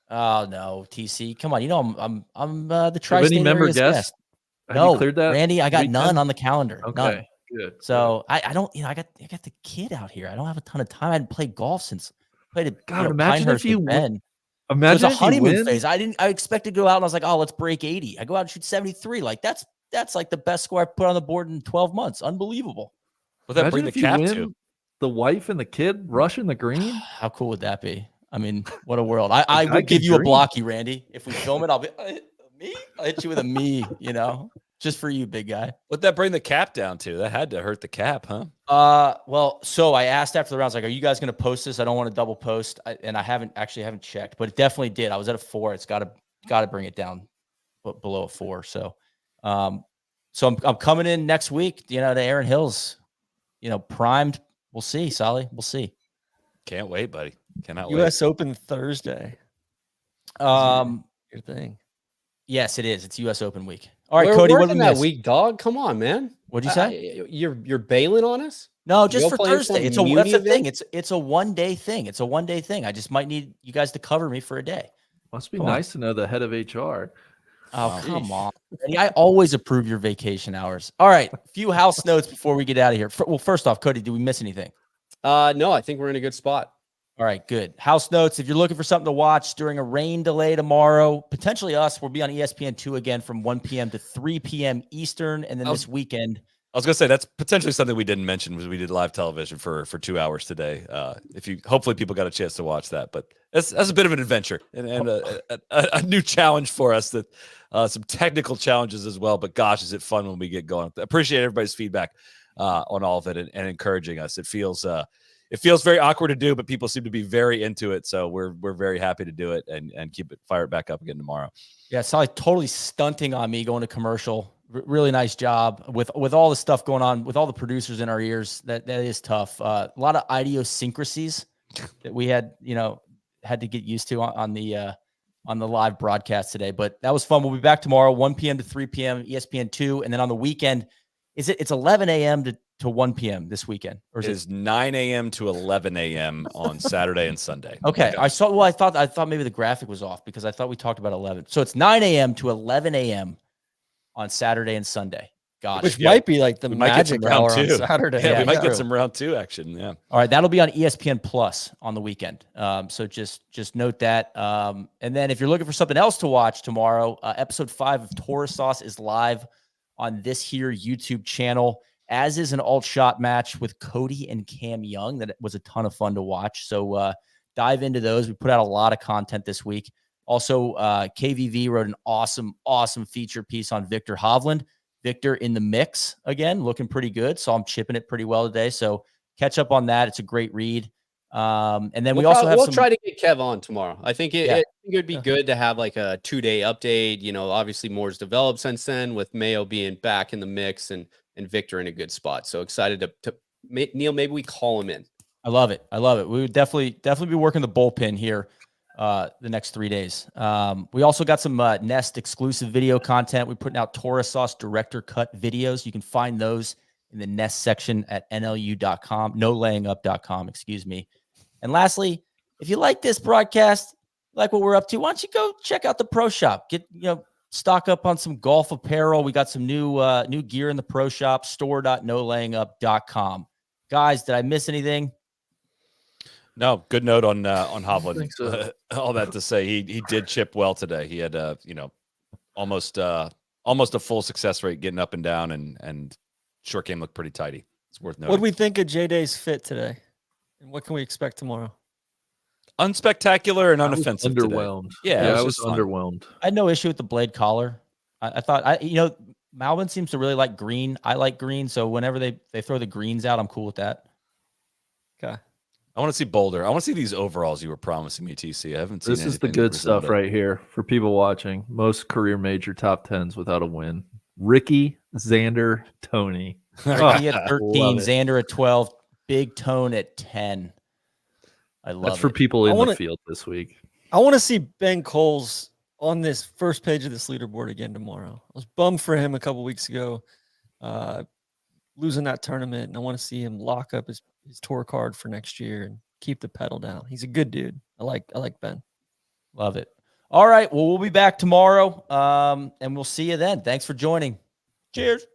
Oh no, TC, come on. I'm the Have tri-state any member area's guests? guest. Have No, you cleared that? Randy, I got weekend? none on the calendar. Okay, None. good. So I don't, I got the kid out here. I don't have a ton of time. I hadn't played golf since played at God, imagine Pinehurst if you with win- Ben. So Imagine it's a if you honeymoon win. phase. I expected to go out and I was like, oh, let's break 80. I go out and shoot 73. Like that's like the best score I've put on the board in 12 months. Unbelievable. What that Imagine bring the if you cap win, to? the wife and the kid rushing the green. How cool would that be? I mean, what a world. I I would give could you a dream. blocky, Randy. If we film it, I'll be me. I'll hit you with a me, just for you, big guy. What that bring the cap down to? That had to hurt the cap, huh? Well, so I asked after the rounds, like, are you guys going to post this? I don't want to double post. And I haven't checked, but it definitely did. I was at a 4. It's got to bring it down below a 4. So, so I'm coming in next week, to Aaron Hills, primed. We'll see, Solly. We'll see. Can't wait, buddy. Cannot wait. U.S. Open Thursday. Um, Your thing. yes, it is. It's U.S. Open week. All right, We're Cody, what working did we that miss? week, dog. Come on, man. What'd you say? You're bailing on us? No, just You're for playing Thursday. some That's the muni thing. event? It's a 1 day thing. It's a 1 day thing. I just might need you guys to cover me for a day. Must be Come on. nice to know the head of HR. Oh, come on. Randy, I always approve your vacation hours. All right. A few house notes before we get out of here. Well, first off, Cody, did we miss anything? No, I think we're in a good spot. All right, good. House notes. If you're looking for something to watch during a rain delay tomorrow, potentially us, we'll be on ESPN2 again from 1 p.m. to 3 p.m. Eastern. And then this weekend. I was gonna say that's potentially something we didn't mention was we did live television for 2 hours today. Hopefully people got a chance to watch that, but that's a bit of an adventure and a new challenge for us. That some technical challenges as well. But gosh, is it fun when we get going? Appreciate everybody's feedback on all of it and encouraging us. It feels very awkward to do, but people seem to be very into it. So we're very happy to do it and fire it back up again tomorrow. Yeah, Sally totally stunting on me going to commercial. Really nice job with all the stuff going on with all the producers in our ears. That is tough. A lot of idiosyncrasies that we had to get used to on the live broadcast today. But that was fun. We'll be back tomorrow, 1 p.m. to 3 p.m. ESPN2, and then on the weekend, it's 11 a.m. to 1 p.m. this weekend, or It is 9 a.m. to 11 a.m. on Saturday and Sunday. Okay, I saw. Well, I thought maybe the graphic was off because I thought we talked about 11. So it's 9 a.m. to 11 a.m. on Saturday and Sunday. Gosh, Which might be like the We might get some magic round hour on two. Saturday. Yeah, we might true. get some round 2 action. Yeah. All right, that'll be on ESPN Plus on the weekend. So just note that. And then if you're looking for something else to watch tomorrow, episode 5 of Taurus Sauce is live on this here YouTube channel, as is an alt shot match with Cody and Cam Young. That was a ton of fun to watch. So dive into those. We put out a lot of content this week. Also, KVV wrote an awesome feature piece on Victor Hovland. Victor in the mix again, looking pretty good. So I'm chipping it pretty well today. So catch up on that. It's a great read. And then we also have we'll some. try to get Kev on tomorrow. I think Yeah. it would be good to have like a 2-day update. You know, obviously more's developed since then with Mayo being back in the mix and Victor in a good spot. So excited to Neil, maybe we call him in. I love it. I love it. We would definitely be working the bullpen here the next 3 days. We also got some Nest exclusive video content. We're putting out Torah Sauce director cut videos. You can find those in the Nest section at NLU.com, nolayingup.com, excuse me. And lastly, if you like this broadcast, like what we're up to, why don't you go check out the Pro Shop? Stock up on some golf apparel. We got some new gear in the Pro Shop, store.nolayingup.com. Guys, did I miss anything? No, good note on Hovland. So. All that to say, he did chip well today. He had almost a full success rate getting up and down, and short game looked pretty tidy. It's worth noting. What do we think of J-Day's fit today? And what can we expect tomorrow? Unspectacular and unoffensive. Underwhelmed. Today. Yeah, I was underwhelmed. I had no issue with the blade collar. I thought Malvin seems to really like green. I like green, so whenever they throw the greens out, I'm cool with that. Okay. I want to see Boulder. I want to see these overalls you were promising me, TC. I haven't seen this is the good stuff right here for people watching. Most career major top 10s without a win. Ricky, Xander, Tony. Ricky at 13, Xander at 12, Big Tone at 10. I love That's for people in the field this week. I want to see Ben Coles on this first page of this leaderboard again tomorrow. I was bummed for him a couple weeks ago, losing that tournament, and I want to see him lock up his tour card for next year and keep the pedal down. He's a good dude. I like Ben. Love it. All right. Well, we'll be back tomorrow, and we'll see you then. Thanks for joining. Cheers.